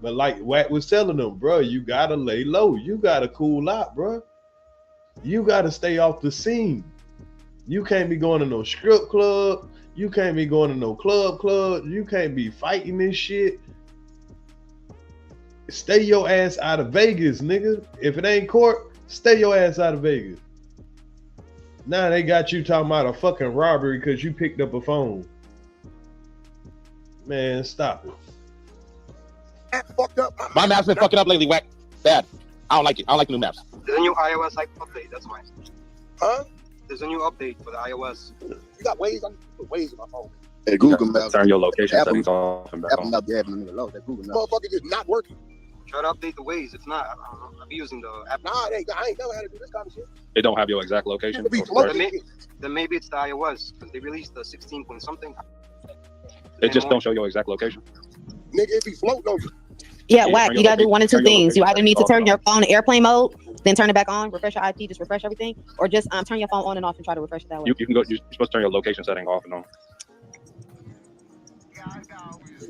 But like Wack was telling them, bro, you gotta lay low. You gotta cool out, bro. You gotta stay off the scene. You can't be going to no strip club. You can't be going to no club. You can't be fighting this shit. Stay your ass out of Vegas, nigga. If it ain't court, stay your ass out of Vegas. Now they got you talking about a fucking robbery because you picked up a phone. Man, stop it. App fucked up. My map's been fucking up lately, Wack. Bad. I don't like it. I don't like the new maps. There's a new iOS update, that's why. Huh? There's a new update for the iOS. You got Waze? I put Waze in my phone. Hey, Google Maps. Turn your location Apple- settings off and back Apple on. Maps, yeah, low. That Google Maps. Motherfucker just not working. Try to update the Waze. It's not. I'll be using the app. Nah, I ain't never had to do this kind of shit. They don't have your exact location. Be Or- floating. Then maybe it's the iOS because they released the 16 point something. They just don't show your exact location. Nigga, it be floating on you. Yeah, Yeah, Wack, turn you your gotta do one of two location- turn your things. You either need to location turn your phone to airplane mode, then turn it back on, refresh your IP, just refresh everything, or just turn your phone on and off and try to refresh it that way. You can go. You're supposed to turn your location setting off and on.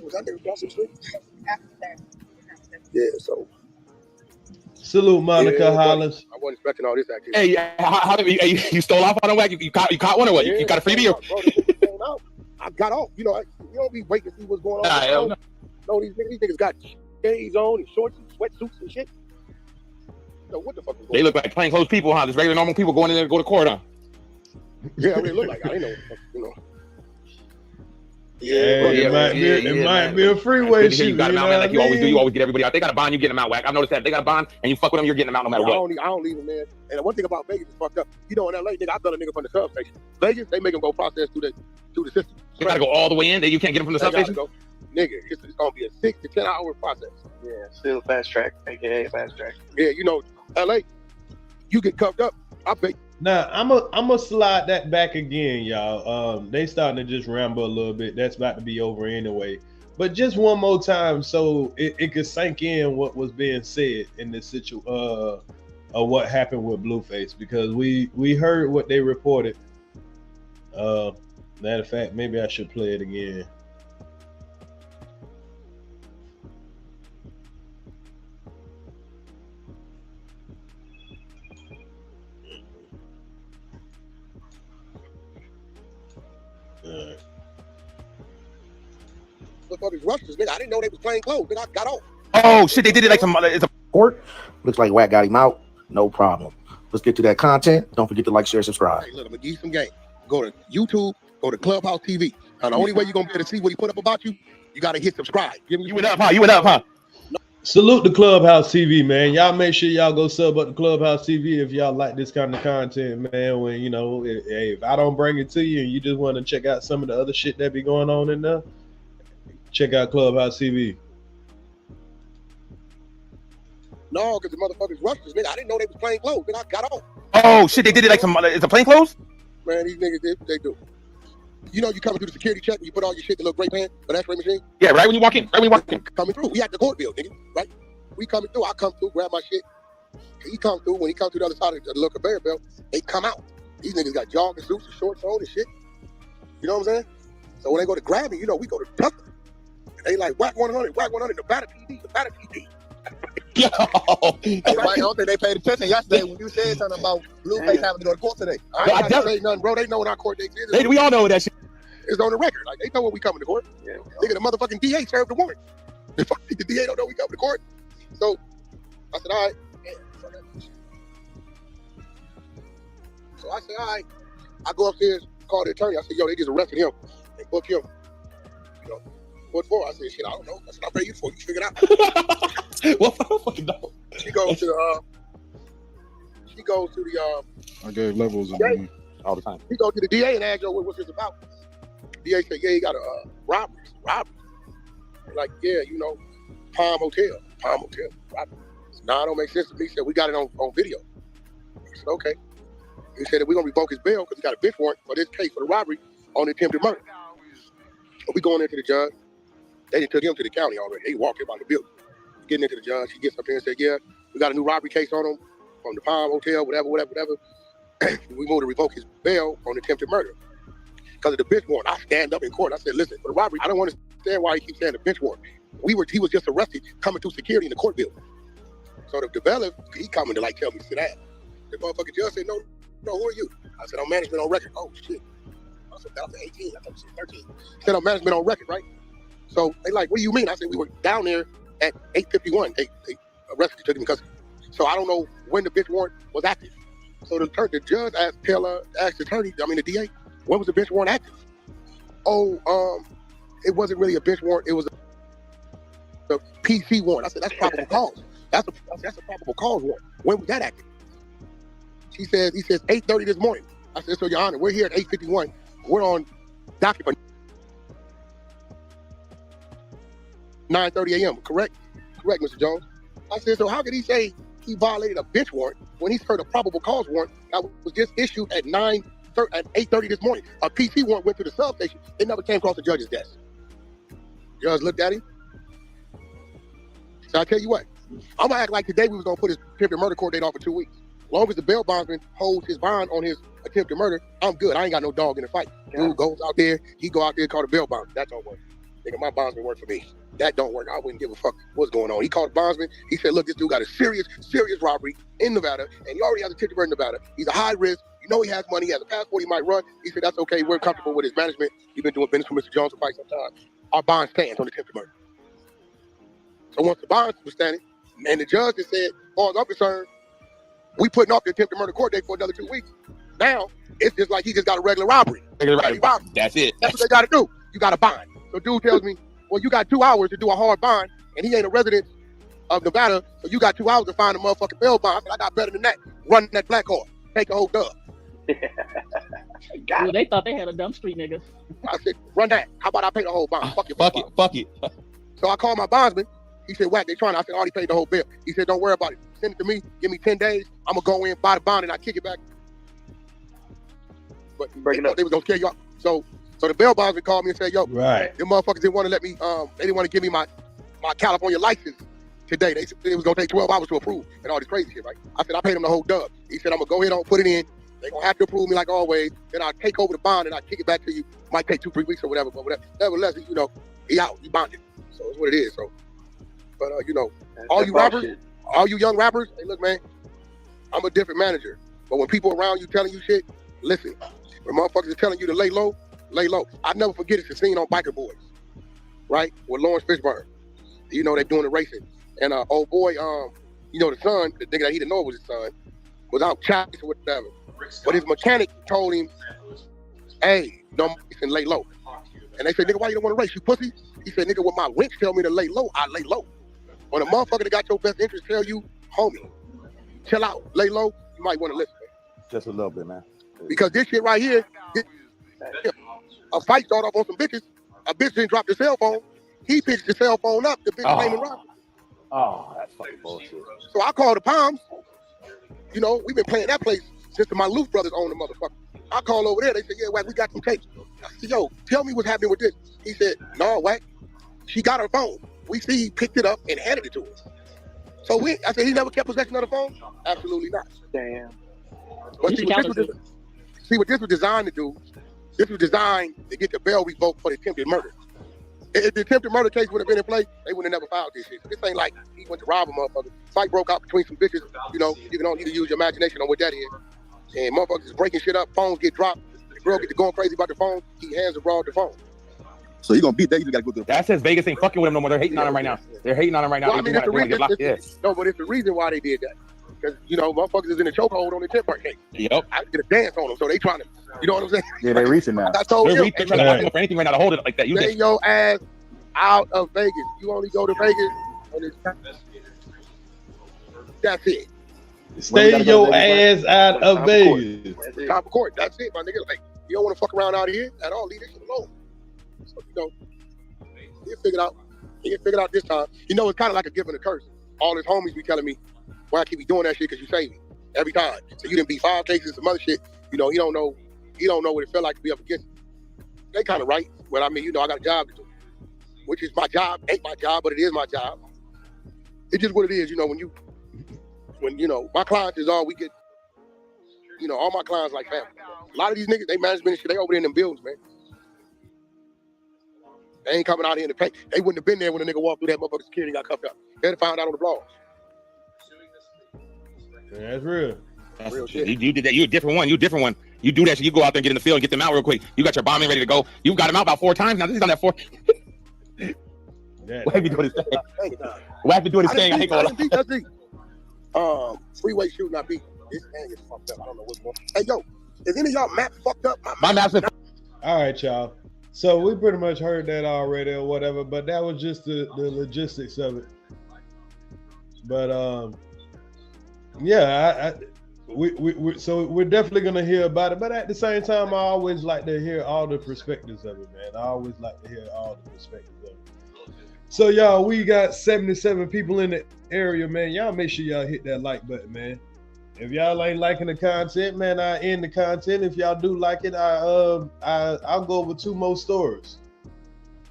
Was that nigga across the street? Yeah, so. Salute Monica Yeah, Hollis. I wasn't expecting all this activity. Hey, how did you stole off on a Wack? You caught one or what? You got a freebie or? Bro, this shit came out. I got off. You know, you don't be waiting to see what's going on. Nah, hell no. No, these niggas got shades on and shorts and sweatsuits and shit. So what the fuck is going They look like plainclothes people, huh? Just regular normal people going in there to go to court, huh? Yeah, I mean, it look like I ain't know what the fuck, you know. Yeah, it might be a freeway Good to hear shoot. you got them out, man, like you always do. You always get everybody out. They got a bond, you get them out, Wack. I've noticed that. They got a bond, and you fuck with them, you're getting them out no matter what. I don't leave them, man. And one thing about Vegas is fucked up. You know, in LA, nigga, I done a nigga from the substation. Vegas, they make them go process through the system. You gotta go all the way in. You can't get them from the They gotta substation. go. Nigga, it's gonna be a 6 to 10 hour process. Yeah, still fast track, aka fast track. Yeah, you know, LA, you get cuffed up. I bet. Now I'm a slide that back again, y'all. They starting to just ramble a little bit. That's about to be over anyway. But just one more time, so it could sink in what was being said in this situation, of what happened with Blueface, because we heard what they reported. Matter of fact, maybe I should play it again. Motherfuckers rushed us, nigga. I didn't know they was playing clothes. Nigga, I got off. Oh shit, they did it like some. It's a Court. Looks like Wack got him out. No problem. Let's get to that content. Don't forget to like, share, subscribe. Hey, look, I'm gonna give you some game. Go to YouTube, go to Clubhouse TV. Now, the only way you're gonna be able to see what he put up about you, you gotta hit subscribe. You went up, huh? You went up, huh? Salute the Clubhouse TV, man. Y'all make sure y'all go sub up the Clubhouse TV if y'all like this kind of content, man. When you know, if I don't bring it to you and you just want to check out some of the other shit that be going on in there, check out Clubhouse TV. No, because the motherfuckers rushed us, nigga. I didn't know they was playing clothes. Nigga, I got off. Oh shit, they did it like some. It's a plainclothes. Man, these niggas, they do. You know, you coming through the security check and you put all your shit in the little gray pan, but that's machine. Yeah, right when you walk in. Right when you walk in. Coming through. We at the court bill, nigga. Right? We coming through. I come through, grab my shit. He come through. When he come through the other side of the little conveyor belt, they come out. These niggas got jogging suits and shorts on and shit. You know what I'm saying? So when they go to grab me, you know, we go to tough. They like wack100, wack100, Nevada PD, Nevada PD. Yo, Hey, Mike, I don't think they paid attention yesterday when you said something about Blueface having to go to court today. I ain't got to say nothing, bro. They know in our court dates is. we all know that shit. It's on the record. Like, they know when we coming to court. Yeah. Nigga, the motherfucking DA served the warrant. The DA don't know we coming to court. So I said, all right. So I said, all right. I go upstairs, call the attorney. I said, yo, they just arrested him and book him. You know, what for? I said, shit, I don't know. That's what I pay you for. You figure it out. Well, I don't fucking know. She goes to the I gave levels of DA. All the time. He go to the DA and ask, yo, what's this about? DA said, yeah, he got a robbery. Like, yeah, you know, Palm Hotel, robbery. Nah, it don't make sense to me. He said, we got it on video. I said, okay. He said that we're gonna revoke his bail because he got a bench warrant for this case for the robbery on attempted murder. So we going into the judge. They done took him to the county already. He walked him out the building. Getting into the judge, he gets up there and said, yeah, we got a new robbery case on him from the Palm Hotel, whatever. We moved to revoke his bail on attempted murder. Because of the bench warrant, I stand up in court. I said, listen, for the robbery, I don't understand why he keeps saying the bench warrant. He was just arrested coming through security in the court building. So the developer, he coming to like tell me to sit down. The motherfucking judge said, no, who are you? I said, I'm management on record. Oh shit. I said, that was 18. I thought you said 13. He said, I'm management on record, right? So they like, what do you mean? I said, we were down there at 8:51. They arrested, took him in custody. So I don't know when the bench warrant was active. So the judge asked the attorney, the DA, when was the bench warrant active? Oh, it wasn't really a bench warrant. It was the PC warrant. I said, that's probable cause. That's a probable cause warrant. When was that active? He says 8:30 this morning. I said, so Your Honor, we're here at 8:51. We're on docket for 9:30 a.m. Correct? Correct, Mr. Jones. I said, so how could he say he violated a bench warrant when he's heard a probable cause warrant that was just issued at 8:30 this morning? A PC warrant went to the substation. It never came across the judge's desk. Judge looked at him. So I tell you what, I'm gonna act like today we was gonna put his attempted murder court date off for 2 weeks. As long as the bail bondsman holds his bond on his attempted murder, I'm good. I ain't got no dog in the fight. Dude goes out there, he go out there and call the bail bondsman. That don't work. Nigga, my bondsman work for me. That don't work. I wouldn't give a fuck what's going on. He called the bondsman. He said, look, this dude got a serious robbery in Nevada, and he already has a attempted murder in Nevada. He's a high risk. You know he has money. He has a passport. He might run. He said, that's okay. We're comfortable with his management. He's been doing business with Mr. Jones for quite some time. Our bond stands on the attempted murder. So once the bond was standing, and the judge has said, as far as I'm concerned, we putting off the attempted murder court date for another 2 weeks. Now, it's just like he just got a regular robbery. Right. That's it. That's what they got to do. You got a bond. So dude tells me, well, you got 2 hours to do a hard bond, and he ain't a resident of Nevada, so you got 2 hours to find a motherfucking bail bond. I said, I got better than that. Run that black car. Take a whole dub. Well, they thought they had a dumb street nigga. I said, run that. How about I pay the whole bond? Fuck it. Fuck it. So I called my bondsman. He said, Wack, they trying. I said, I already paid the whole bill. He said, don't worry about it. Send it to me. Give me 10 days. I'm going to go in, buy the bond, and I kick it back. But they was going to kill you. So the bail bondsman called me and said, yo, right. Them motherfuckers didn't want to let me, they didn't want to give me my California license today. They said it was going to take 12 hours to approve and all this crazy shit, right? I said, I paid them the whole dub. He said, I'm going to go ahead and put it in. They're going to have to approve me like always. Then I'll take over the bond and I'll kick it back to you. Might take 2-3 weeks or whatever, but whatever. Nevertheless, you know, he out. He bonded. So it's what it is. So, but, you know, all you rappers, all you young rappers, hey, look, man, I'm a different manager. But when people around you telling you shit, listen. When motherfuckers are telling you to lay low, lay low. I never forget it's a scene on Biker Boys, right? With Lawrence Fishburne. You know, they're doing the racing. And old boy, you know, the son, the nigga that he didn't know was his son, was out chasing or whatever. But his mechanic told him, hey, don't race and lay low. And they said, nigga, why you don't want to race, you pussy? He said, nigga, when my winch tell me to lay low, I lay low. When a motherfucker that got your best interest tell you, homie, chill out, lay low, you might want to listen, man. Just a little bit, man. Because this shit right here, a fight started off on some bitches. A bitch didn't drop the cell phone. He picked the cell phone up. The bitch came and robbed him. Oh, that's fucking bullshit. So I called the Palms. You know, we've been playing that place since my Luke brothers owned the motherfucker. I called over there. They said, yeah, Wack, we got some tapes. I said, yo, tell me what's happening with this. He said, no, Wack, she got her phone. We see he picked it up and handed it to us. So I said, he never kept possession of the phone? Absolutely not. Damn. But see what this was designed to do? This was designed to get the bail revoked for the attempted murder. If the attempted murder case would have been in play, they would have never filed this shit. This ain't like he went to rob a motherfucker. Fight broke out between some bitches. You know, you don't need to use your imagination on what that is. And motherfuckers is breaking shit up. Phones get dropped. The girl get to going crazy about the phone. He hands the broad the phone. So you're gonna beat that? You gotta go through the. That says Vegas ain't fucking with him no more. They're hating on him right now. They're hating on him right now. Well, I mean, it's the reason. No, but it's the reason why they did that. Because, you know, motherfuckers is in a chokehold on the temper case. Yep. I get a dance on them, so they trying to, you know what I'm saying? Yeah, they reaching now. I told you. They're trying to lock him up for anything right now to hold it like that. You Stay just your ass out of Vegas. You only go to Vegas when it's time. That's it. Stay your ass out of Vegas. Time for court. That's it, my nigga. Like, you don't want to fuck around out here at all. Leave this shit alone. So, you know, he figured out. He figured out this time. You know, it's kind of like a gift and a curse. All his homies be telling me, why I keep be doing that shit? Because you save me every time. So you didn't beat 5 cases, some other shit. You know, he don't know what it felt like to be up against. They kind of right. Well, I mean, you know, I got a job to do, which is my job. Ain't my job, but it is my job. It's just what it is. You know, when you know, my clients is all we get. You know, all my clients like family. A lot of these niggas, they management and shit, they over there in them buildings, man. They ain't coming out here to pay. They wouldn't have been there when a nigga walked through that motherfucking security and got cuffed up. They'd have found out on the blog. Yeah, that's real. That's real shit. You did that. You a different one. You a different one. You do that shit. You go out there and get in the field and get them out real quick. You got your bombing ready to go. You got him out about 4 times now. This is on that 4. Wack be doing his thing. Wack be doing his thing. I ain't gonna lie. That's deep. Freeway shooting, I beat. This thing is fucked up. I don't know what's going on. Hey, yo, is any of y'all maps fucked up? My maps are. All right, y'all. So we pretty much heard that already or whatever, but that was just the logistics of it. But yeah, so we're definitely gonna hear about it. But at the same time, I always like to hear all the perspectives of it, man. I always like to hear all the perspectives of it. So y'all, we got 77 people in the area, man. Y'all make sure y'all hit that like button, man. If y'all ain't liking the content, man, I end the content. If y'all do like it, I'll go over 2 more stories.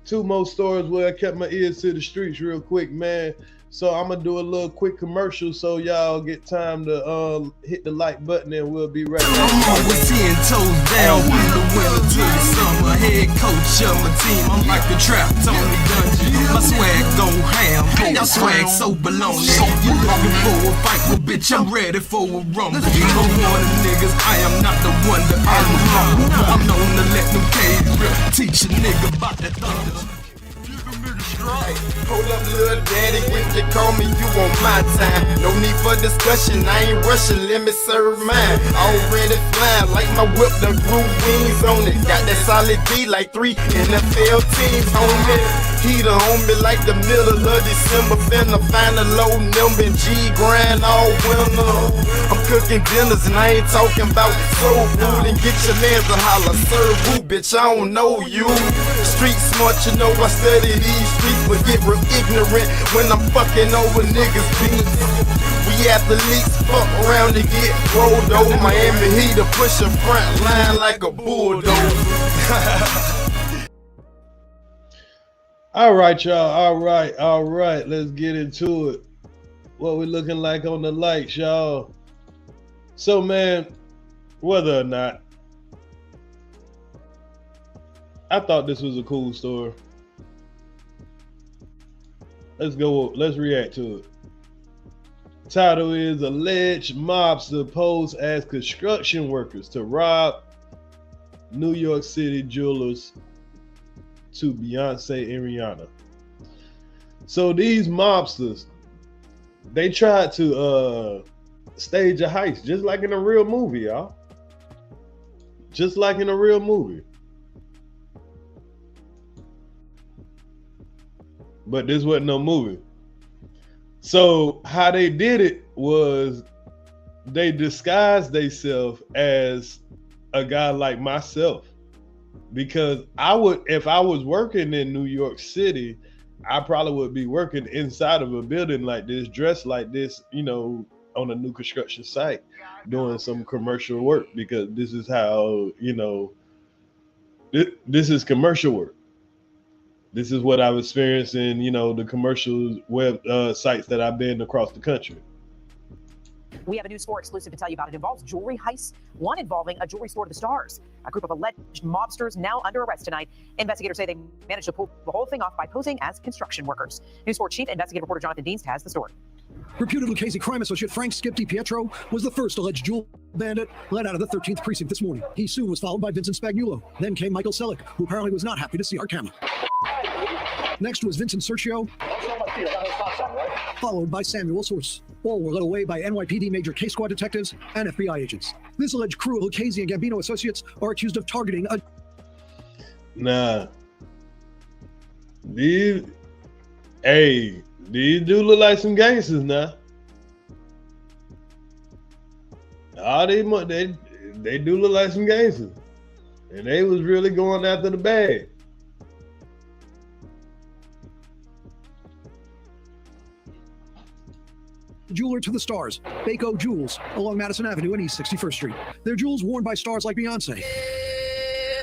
2 more stories where I kept my ears to the streets real quick, man. So I'm gonna do a little quick commercial so y'all get time to hit the like button and we'll be right back. I'm always 10 toes down from the winter to the summer. Head coach of my team, I'm like a trap Tony Dungeon. My swag go ham, y'all swag so baloney. You looking for a fight, well bitch, I'm ready for a rumble. I'm one of niggas, I am not the one to unhumble. I'm known to let them cage rip, teach a nigga about that thunder. Hold up, little daddy, when you call me, you on my time. No need for discussion, I ain't rushing, let me serve mine. Already flying, like my whip done grew wings on it. Got that solid D like 3 NFL teams on me. Heater on me like the middle of December. Finna find a low number and G grind all winter. I'm cooking dinners and I ain't talking about soul food. And get your mans to holler, serve who, bitch, I don't know you. Street smart, you know I study these streets, but get real ignorant when I'm fucking over niggas' beats. We athletes, fuck around and get rolled over. Miami Heat to push a front line like a bulldozer. All right, y'all. All right. Let's get into it. What we looking like on the likes, y'all. So, man, whether or not, I thought this was a cool story. Let's go. Let's react to it. Title is Alleged Mobster Pose as Construction Workers to Rob New York City Jewelers to Beyonce and Rihanna. So these mobsters, they tried to stage a heist just like in a real movie, y'all. Just like in a real movie. But this wasn't no movie. So how they did it was they disguised themselves as a guy like myself. Because if I was working in New York City, I probably would be working inside of a building like this, dressed like this, you know, on a new construction site, doing some commercial work, because this is how, you know, this is commercial work. This is what I've experienced in, you know, the commercial web sites that I've been across the country. We have a new store exclusive to tell you about. It involves jewelry heists, one involving a jewelry store to the stars. A group of alleged mobsters now under arrest tonight. Investigators say they managed to pull the whole thing off by posing as construction workers. News 4 Chief Investigative Reporter Jonathan Deans has the story. Reputed Lucchese crime associate Frank Skip DiPietro was the first alleged jewel bandit let out of the 13th precinct this morning. He soon was followed by Vincent Spagnuolo. Then came Michael Selleck, who apparently was not happy to see our camera. Next was Vincent Sergio, followed by Samuel Source. All were led away by NYPD major K Squad detectives and FBI agents. This alleged crew of Lucchese and Gambino associates are accused of targeting a... Nah. These do look like some gangsters now. They do look like some gangsters. And they was really going after the bag. jeweler to the stars, Baco Jewels, along Madison Avenue and East 61st Street. They're jewels worn by stars like Beyonce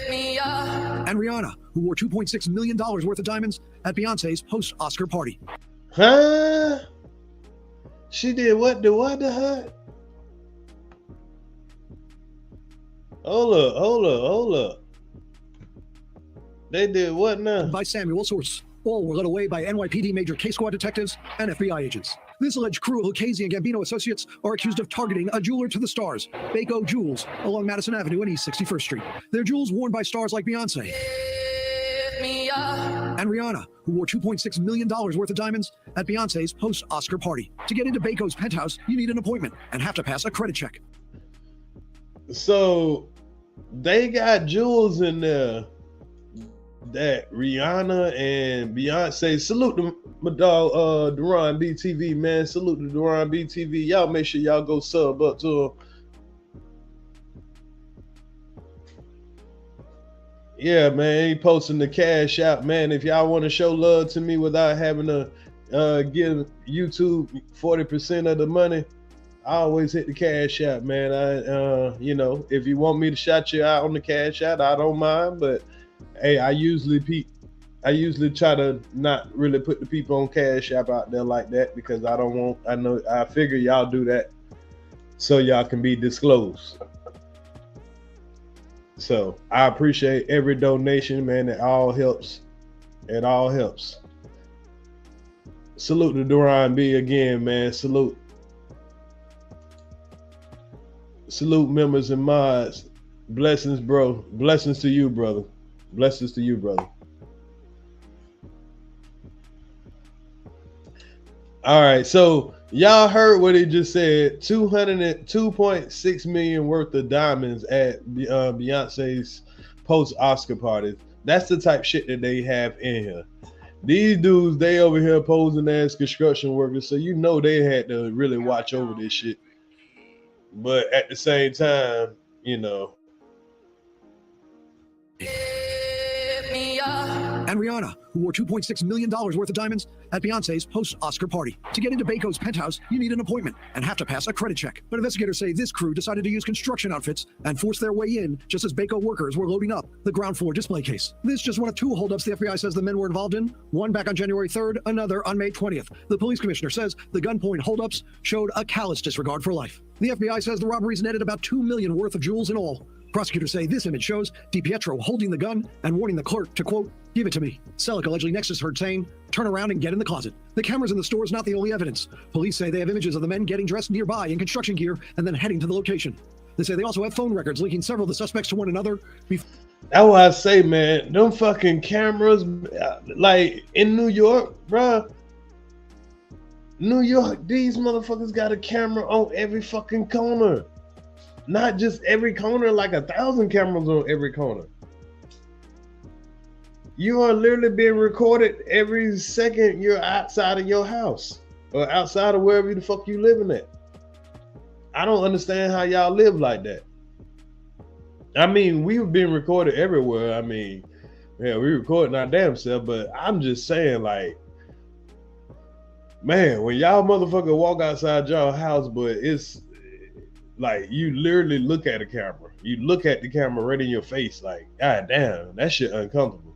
and Rihanna, who wore $2.6 million worth of diamonds at Beyonce's post-Oscar party. Huh? She did what? The what to her? Hold up. They did what now? By Samuel Source. All were led away by NYPD major K Squad detectives and FBI agents. This alleged crew of Lucchese and Gambino associates are accused of targeting a jeweler to the stars, Baco Jewels, along Madison Avenue and East 61st Street. They're jewels worn by stars like Beyonce and Rihanna, who wore $2.6 million worth of diamonds at Beyonce's post-Oscar party. To get into Baco's penthouse, you need an appointment and have to pass a credit check. So they got jewels in there that Rihanna and Beyonce, salute to my dog Duran BTV, man. Salute to Duran BTV. Y'all make sure y'all go sub up to him. Yeah, man, he posting the cash out, man. If y'all want to show love to me without having to give YouTube 40% of the money, I always hit the cash out, man. You know, if you want me to shout you out on the cash out, I don't mind. But hey, I usually try to not really put the people on cash app out there like that because I figure y'all do that so y'all can be disclosed. So I appreciate every donation, man. It all helps. It all helps. Salute to Duran B again, man. Salute. Salute members and mods. Blessings, bro. Blessings to you, brother. Blessings to you, brother. All right, so y'all heard what he just said. 202.6 million worth of diamonds at Beyonce's post-Oscar party. That's the type shit that they have in here. These dudes, they over here posing as construction workers, so you know they had to really watch over this shit. But at the same time, you know. And Rihanna, who wore $2.6 million worth of diamonds at Beyonce's post-Oscar party. To get into Baco's penthouse, you need an appointment and have to pass a credit check. But investigators say this crew decided to use construction outfits and force their way in just as Baco workers were loading up the ground floor display case. This is just one of two holdups the FBI says the men were involved in, one back on January 3rd, another on May 20th. The police commissioner says the gunpoint holdups showed a callous disregard for life. The FBI says the robberies netted about $2 million worth of jewels in all. Prosecutors say this image shows DiPietro holding the gun and warning the clerk to, quote, "Give it to me." Selleck allegedly next is heard saying, "Turn around and get in the closet." The cameras in the store is not the only evidence. Police say they have images of the men getting dressed nearby in construction gear and then heading to the location. They say they also have phone records linking several of the suspects to one another. That's why I say, man, them fucking cameras, like in New York, bruh. New York, these motherfuckers got a camera on every fucking corner. Not just every corner, like 1,000 cameras on every corner. You are literally being recorded every second you're outside of your house or outside of wherever the fuck you living at. I don't understand how y'all live like that. I mean, we've been recorded everywhere. I mean, yeah, we recording our damn self, but I'm just saying, like, man, when y'all motherfucker walk outside y'all house, but it's like you literally look at a camera. You look at the camera right in your face, like, god damn, that shit uncomfortable.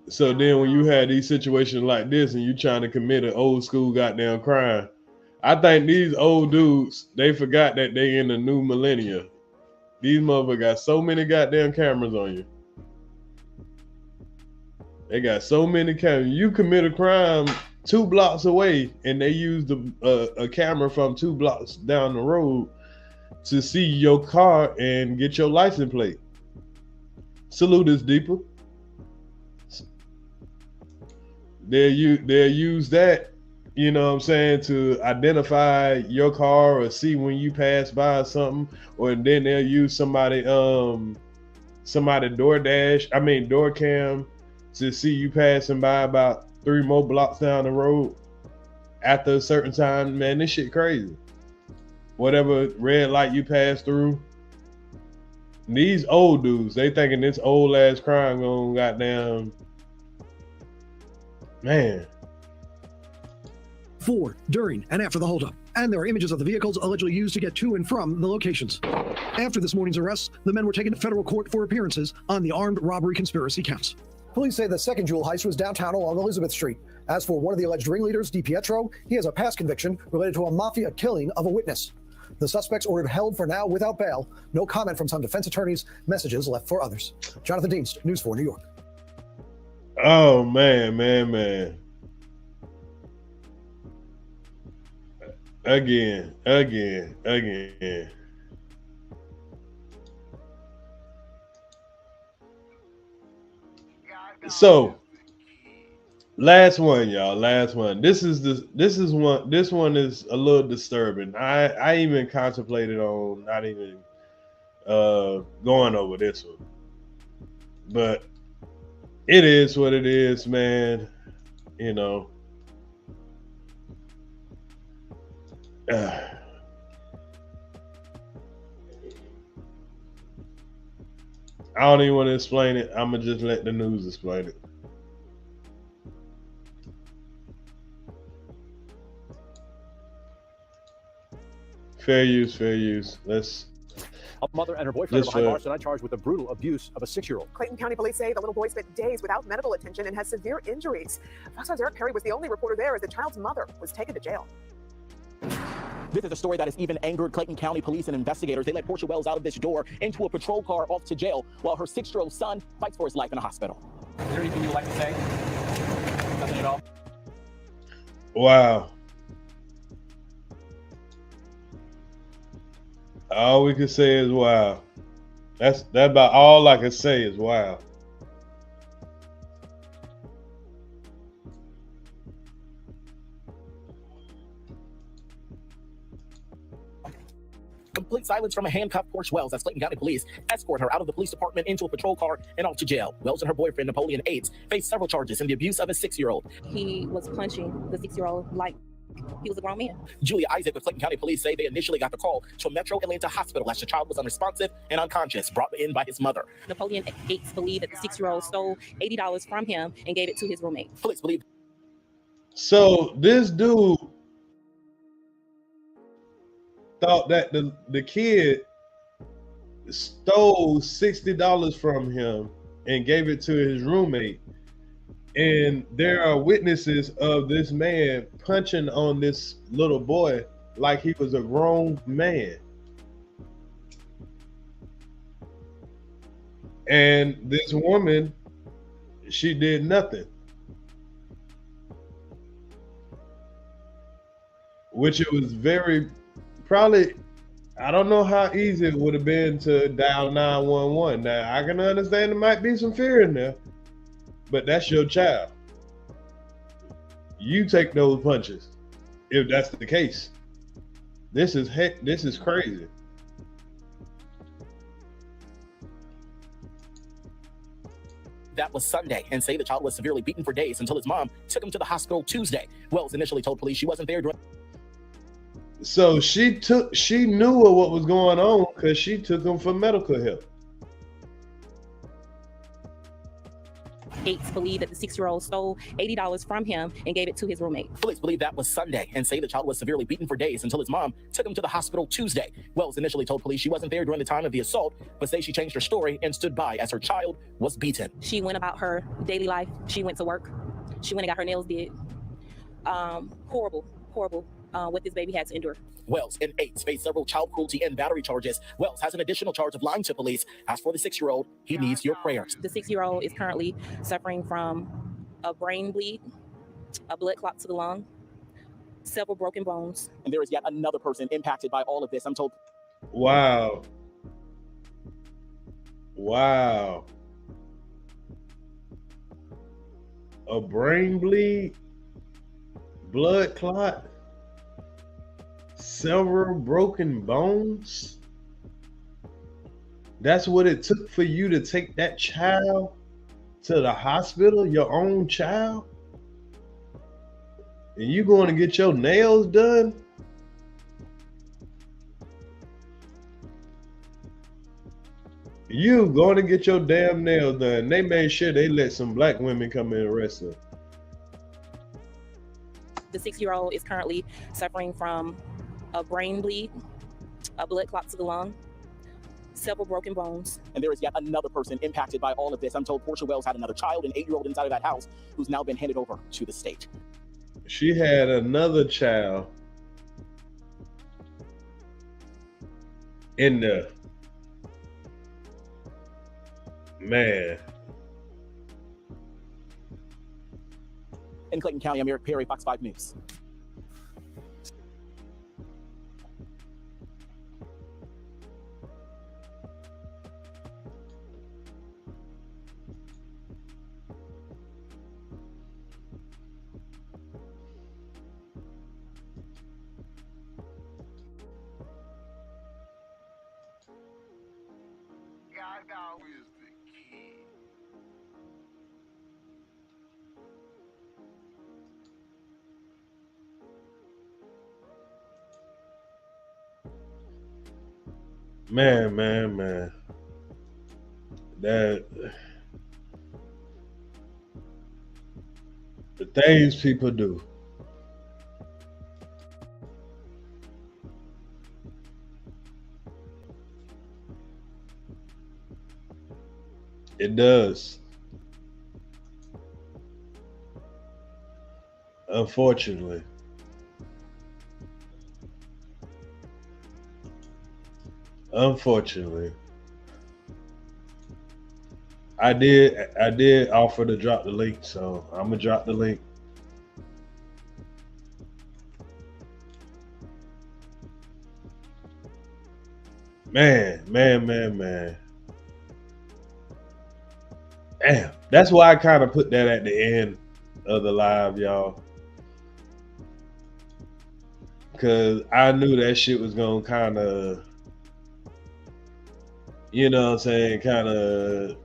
So then when you had these situations like this and you trying to commit an old school goddamn crime, I think these old dudes, they forgot that they in the new millennia. These motherfuckers got so many goddamn cameras on you. They got so many cameras. You commit a crime 2 blocks away and they use a camera from 2 blocks down the road to see your car and get your license plate. Salute is deeper. They'll use that, you know what I'm saying, to identify your car or see when you pass by or something, or then they'll use somebody door cam to see you passing by about 3 more blocks down the road after a certain time. Man, this shit crazy. Whatever red light you pass through. These old dudes, they thinking this old ass crime gonna goddamn, man. Before, during, and after the holdup. And there are images of the vehicles allegedly used to get to and from the locations. After this morning's arrests, the men were taken to federal court for appearances on the armed robbery conspiracy counts. Police say the second jewel heist was downtown along Elizabeth Street. As for one of the alleged ringleaders, DiPietro, he has a past conviction related to a mafia killing of a witness. The suspects ordered held for now without bail. No comment from some defense attorneys. Messages left for others. Jonathan Deans, News 4 New York. Oh, man. Again. So, last one, y'all. Last one. This one is a little disturbing. I even contemplated on not even going over this one. But it is what it is, man. You know. I don't even want to explain it. I'm gonna just let the news explain it. Fair use, fair use. Let's. A mother and her boyfriend are behind bars tonight charged with the brutal abuse of a 6-year-old. Clayton County police say the little boy spent days without medical attention and has severe injuries. Fox 5's Eric Perry was the only reporter there as the child's mother was taken to jail. This is a story that has even angered Clayton County police and investigators. They let Portia Wells out of this door into a patrol car off to jail while her 6-year-old son fights for his life in a hospital. Is there anything you'd like to say? Nothing at all? Wow. All we can say is wow. That's about all I can say is wow. Complete silence from a handcuffed Portia Wells as Clayton County police escort her out of the police department into a patrol car and off to jail. Wells and her boyfriend, Napoleon Aids, face several charges in the abuse of a 6-year-old. He was punching the 6-year-old like he was a grown man. Julia Isaac with Clayton County police say they initially got the call to a Metro Atlanta hospital as the child was unresponsive and unconscious, brought in by his mother. Napoleon Aids believed that the 6-year-old stole $80 from him and gave it to his roommate. Police believe. So this dude thought that the kid stole $60 from him and gave it to his roommate. And there are witnesses of this man punching on this little boy like he was a grown man. And this woman, she did nothing. Which it was very, probably, I don't know how easy it would have been to dial 911. Now, I can understand there might be some fear in there, but that's your child. You take those punches if that's the case. This is crazy. That was Sunday, and say the child was severely beaten for days until his mom took him to the hospital Tuesday. Wells initially told police she wasn't there during. So she knew what was going on because she took him for medical help. Aids believed that the 6-year-old stole $80 from him and gave it to his roommate. Police believe that was Sunday and say the child was severely beaten for days until his mom took him to the hospital Tuesday. Wells initially told police she wasn't there during the time of the assault, but say she changed her story and stood by as her child was beaten. She went about her daily life. She went to work. She went and got her nails did. Horrible what this baby had to endure. Wells and Aids face several child cruelty and battery charges. Wells has an additional charge of lying to police. As for the 6-year-old, he needs your prayers. The 6-year-old is currently suffering from a brain bleed, a blood clot to the lung, several broken bones. And there is yet another person impacted by all of this, I'm told. Wow. Wow. A brain bleed, blood clot, several broken bones. That's what it took for you to take that child to the hospital, your own child? And you going to get your nails done? You going to get your damn nails done. They made sure they let some black women come in and arrest her. The 6-year-old is currently suffering from a brain bleed, a blood clot to the lung, several broken bones. And there is yet another person impacted by all of this. I'm told Portia Wells had another child, an 8-year-old inside of that house, who's now been handed over to the state. She had another child in the, man. In Clayton County, I'm Eric Perry, Fox 5 News. Man. That the things people do. It does. Unfortunately. I did offer to drop the link, so I'm gonna drop the link. Man. Damn. That's why I kind of put that at the end of the live, y'all. Cause I knew that shit was gonna kind of, you know what I'm saying, kind of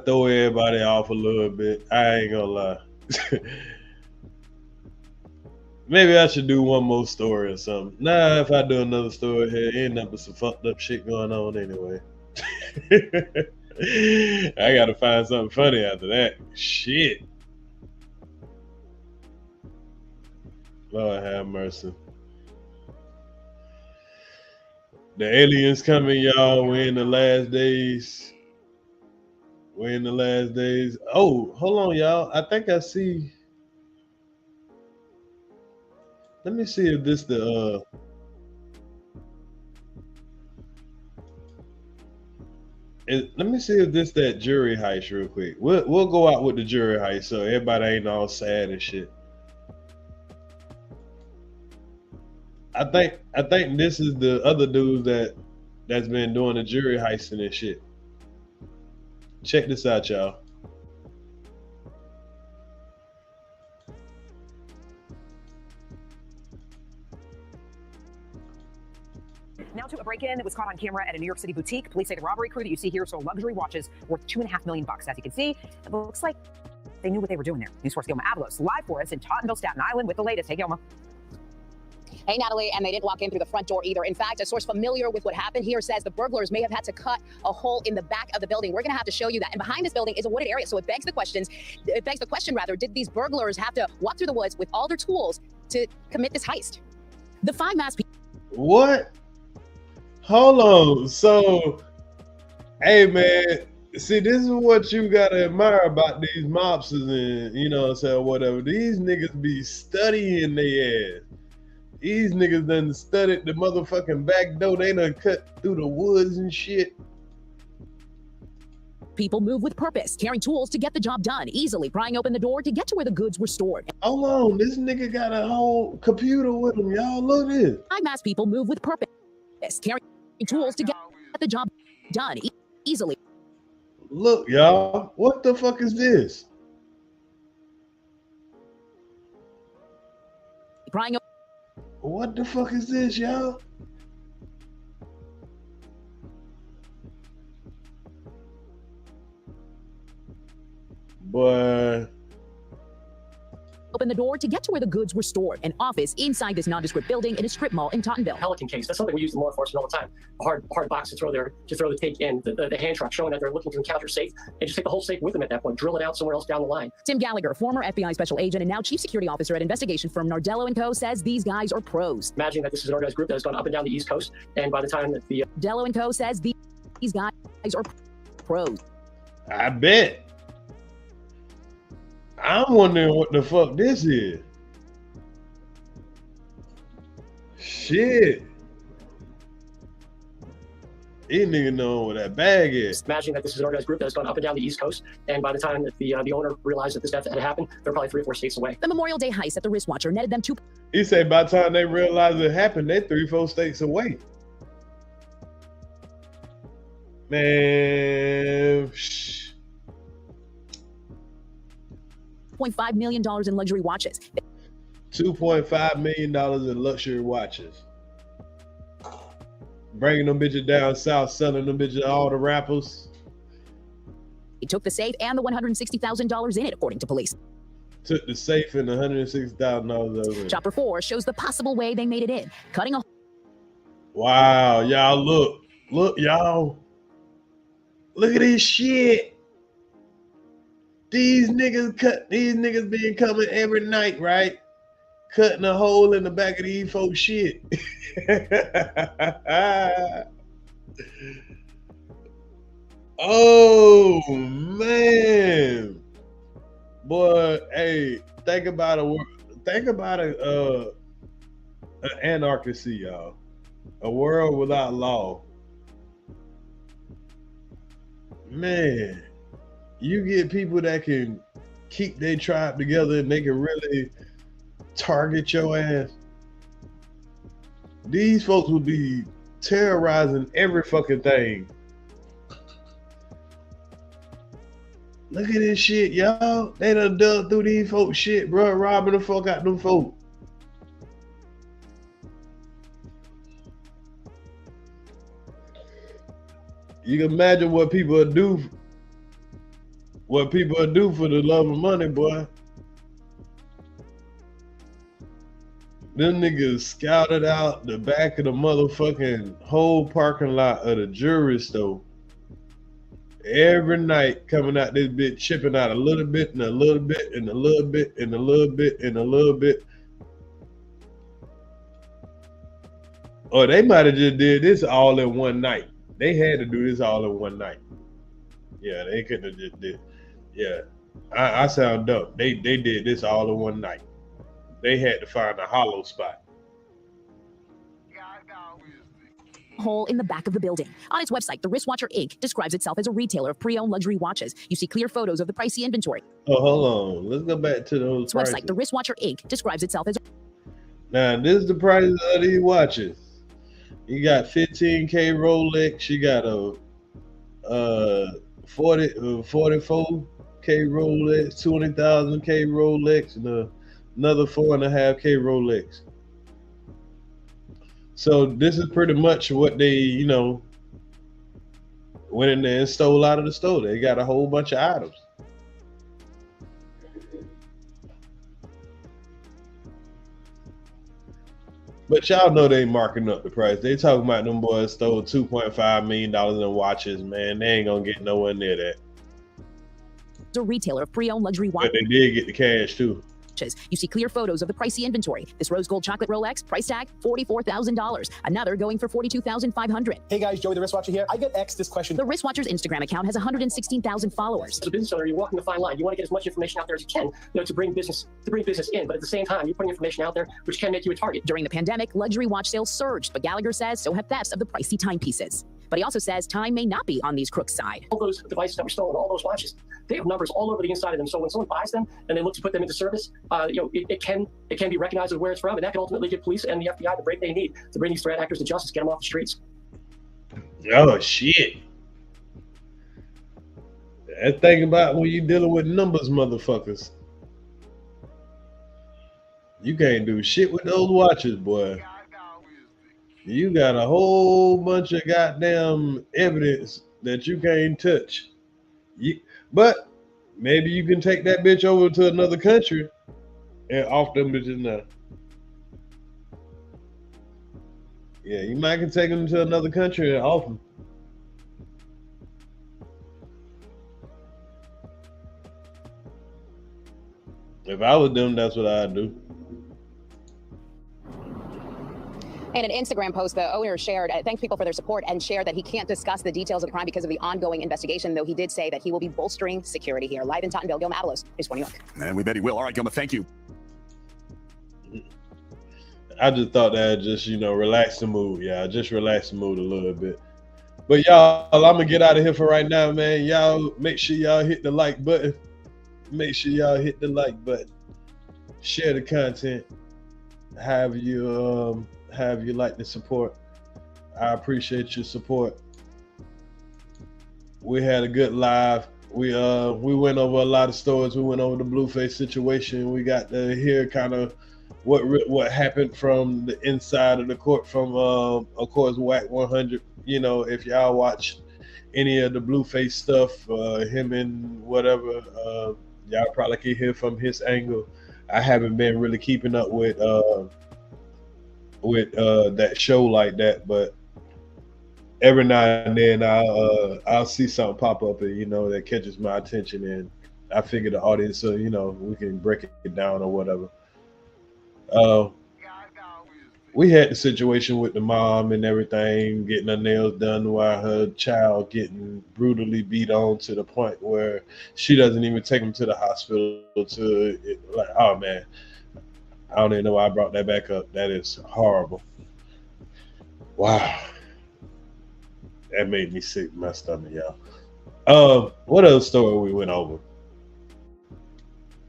throw everybody off a little bit. I ain't gonna lie. Maybe I should do one more story or something. Nah, if I do another story here, end up with some fucked up shit going on anyway. I gotta find something funny after that. Shit. Lord have mercy. The aliens coming, y'all. We're in the last days. Oh, hold on, y'all. I think I see. Let me see if this the let me see if this that jury heist real quick. We'll go out with the jury heist so everybody ain't all sad and shit. I think this is the other dude that's been doing the jury heisting and shit. Check this out, y'all. Now to a break-in that was caught on camera at a New York City boutique. Police say the robbery crew that you see here sold luxury watches worth $2.5 million. As you can see, it looks like they knew what they were doing there. News source Yoma Avalos live for us in Tottenville, Staten Island with the latest. Hey, Yoma. Hey, Natalie, and they didn't walk in through the front door either. In fact, a source familiar with what happened here says the burglars may have had to cut a hole in the back of the building. We're going to have to show you that. And behind this building is a wooded area, so it begs the question, did these burglars have to walk through the woods with all their tools to commit this heist? The five masked people. What? Hold on. So, hey, man, see, this is what you got to admire about these mobsters and, you know what I'm saying, whatever. These niggas be studying their ass. These niggas done studied the motherfucking back door. They done cut through the woods and shit. People move with purpose, carrying tools to get the job done, easily prying open the door to get to where the goods were stored. Hold on, this nigga got a whole computer with him, y'all. Look at this. Five masked people move with purpose, carrying tools to get the job done, easily. Look, y'all, what the fuck is this? Prying open. What the fuck is this, y'all? Boy. Open the door to get to where the goods were stored. An office inside this nondescript building in a strip mall in Tottenville. Pelican case. That's something we use in law enforcement all the time. A hard box to throw the take in, the hand truck showing that they're looking to encounter safe. They just take the whole safe with them at that point, drill it out somewhere else down the line. Tim Gallagher, former FBI special agent and now chief security officer at investigation firm Nardello & Co. says these guys are pros. Imagine that this is an organized group that has gone up and down the East Coast, and by the time that the Nardello & Co. says these guys are pros. I bet. I'm wondering what the fuck this is. Shit. These niggas know where that bag is. Imagine that this is an organized group that has gone up and down the East Coast, and by the time that the owner realized that this death had happened, they're probably 3 or 4 states away. The Memorial Day heist at the wristwatcher netted them He said by the time they realized it happened, they're 3 or 4 states away. Man, $2.5 million in luxury watches. $2.5 million in luxury watches. bringing them bitches down south, selling them bitches to all the rappers. He took the safe and the $160,000 in it, according to police. Took the safe and the $160,000 over. Chopper 4 shows the possible way they made it in, cutting a... Wow, y'all look, y'all. Look at this shit. These niggas been coming every night, right? Cutting a hole in the back of these folks' shit. Oh man, boy, hey, think about an anarchy, y'all. A world without law. Man, you get people that can keep their tribe together and they can really target your ass. These folks would be terrorizing every fucking thing. Look at this shit, y'all. They done dug through these folks' shit, bro. Robbing the fuck out them folk. You can imagine what people would do. What people would do for the love of money, boy. Them niggas scouted out the back of the motherfucking whole parking lot of the jewelry store. Every night coming out this bitch, chipping out a little bit and a little bit and a little bit and a little bit and a little bit. Or they might have just did this all in one night. They had to do this all in one night. Yeah, they couldn't have just did. Yeah, I sound dumb. They did this all in one night. They had to find a hollow spot. Hole in the back of the building. On its website, the Wristwatcher Inc. describes itself as a retailer of pre-owned luxury watches. You see clear photos of the pricey inventory. Oh, hold on. Let's go back to those its website, the Wristwatcher Inc. describes itself as... Now, this is the price of these watches. You got 15K Rolex. You got a 44K Rolex, 20,000K Rolex, and another 4.5K Rolex. So this is pretty much what they, went in there and stole out of the store. They got a whole bunch of items. But y'all know they marking up the price. They talking about them boys stole $2.5 million in watches, man. They ain't gonna get nowhere near that. A retailer of pre-owned luxury watches. But they did get the cash too. You see clear photos of the pricey inventory. This rose gold chocolate Rolex, price tag $44,000. Another going for $42,500. Hey guys, Joey the Wristwatcher here. I get asked this question. The Wristwatcher's Instagram account has 116,000 followers. As a business owner, you're walking a fine line. You want to get as much information out there as you can, to bring business in. But at the same time, you're putting information out there which can make you a target. During the pandemic, luxury watch sales surged, but Gallagher says so have thefts of the pricey timepieces. But he also says time may not be on these crooks' side. All those devices that were stolen, all those watches, they have numbers all over the inside of them. So when someone buys them and they look to put them into service, it can be recognized as where it's from, and that can ultimately give police and the FBI the break they need to bring these threat actors to justice, get them off the streets. Oh shit! That's thinking about when you're dealing with numbers, motherfuckers. You can't do shit with those watches, boy. You got a whole bunch of goddamn evidence that you can't touch. But maybe you can take that bitch over to another country and off them bitches now. Yeah, you might can take them to another country and off them. If I was them, that's what I'd do. In an Instagram post, the owner shared, thanked people for their support and shared that he can't discuss the details of the crime because of the ongoing investigation, though he did say that he will be bolstering security here. Live in Tottenville, Gilma Avalos, News 4 New York. And we bet he will. All right, Gilma, thank you. I just thought that just, relax the mood. Yeah, just relax the mood a little bit. But y'all, I'm going to get out of here for right now, man. Y'all, make sure y'all hit the like button. Make sure y'all hit the like button. Share the content. Have you like the support. I appreciate your support. We had a good live. We went over a lot of stories. We went over the Blueface situation. We got to hear kind of what happened from the inside of the court from of course wack100. You know, if y'all watched any of the blueface stuff, him and whatever, y'all probably can hear from his angle. I haven't been really keeping up with that show like that, but every now and then I'll see something pop up and, you know, that catches my attention, and I figure the audience, so, you know, we can break it down or whatever. We had the situation with the mom and everything, getting her nails done while her child getting brutally beat on to the point where she doesn't even take him to the hospital. Like, oh man, I don't even know why I brought that back up. That is horrible. Wow. That made me sick in my stomach, y'all. What other story we went over?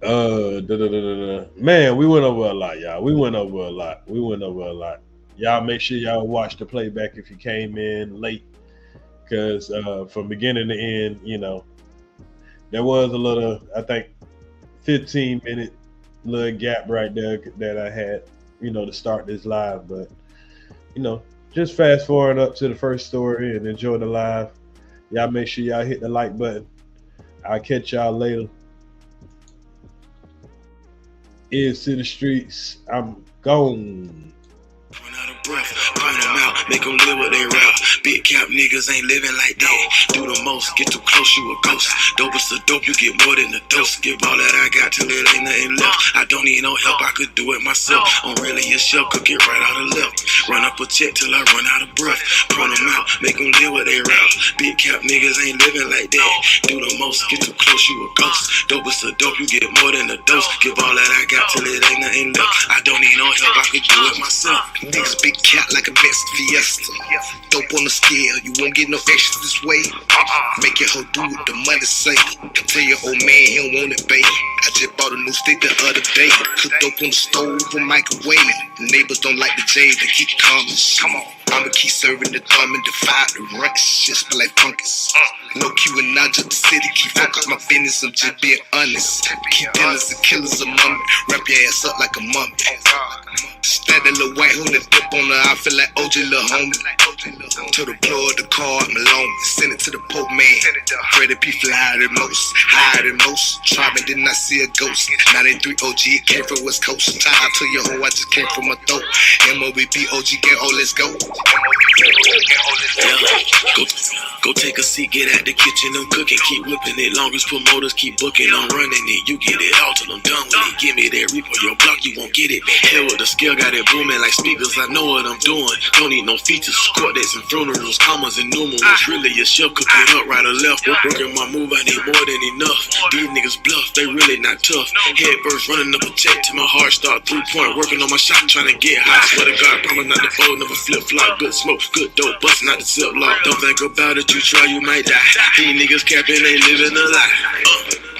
Man, we went over a lot, y'all. We went over a lot. Y'all make sure y'all watch the playback if you came in late, because from beginning to end, you know, there was a little, I think, 15-minute little gap right there that I had, you know, to start this live. But, you know, just fast forward up to the first story and enjoy the live. Y'all make sure y'all hit the like button. I'll catch y'all later. Is to the streets. I'm gone. Breath, point them out, make them live what they rap. Big cap niggas ain't living like that. Do the most, get too close, you a ghost. Dope is the dope, you get more than a dose. Give all that I got till it ain't nothing left. I don't need no help, I could do it myself. I'm really a chef, cook it right out of left. Run up a check till I run out of breath. Point them out, make them live what they rap. Big cap niggas ain't living like that. Do the most, get too close, you a ghost. Dope is the dope, you get more than a dose. Give all that I got till it ain't nothing left. I don't need no help, I could do it myself. Niggas big cat like a Mexican Fiesta. Dope on the scale, you won't get no extra this way. Make your hoe do what the money say. Tell your old man he don't want it, babe. I just bought a new stick the other day. Cook dope on the stove or microwave. Neighbors don't like the J, they keep coming. Come on. I'ma keep serving the dumb and defy the ranks. Shit smell like fungus. No Q and not just the city. Keep focus my business, I'm just being honest. Keep dealers and killers among me. Wrap your ass up like a mummy. Stand that little white hood and dip on her. I feel like OJ little homie. To the plug the car, I'm alone. Send it to the Pope man. Freddie P fly higher than most. Higher than most. Try me, didn't I see a ghost? 93 OG, it came from West Coast. Tied to your hoe, I just came from my throat. MOBB OG gang, oh let's go. Go take a seat, get at the kitchen, I'm cooking, keep whipping it. Long as promoters keep booking, I'm running it. You get it all till I'm done with it. Give me that repo, your block, you won't get it. Hell with the skill, got it booming like speakers. I know what I'm doing. Don't need no features, court dates and funerals, commas and numerals. Really a chef cooking up right or left. Working my move, I need more than enough. These niggas bluff, they really not tough. Head first, running up a check till my heart start 3-point. Working on my shot, trying to get high. Swear to God, promise not to fold, never flip flop. Good smoke, good dope, busting out the zip lock. Don't think about it, you try, you might die. These niggas capping, ain't living a lie.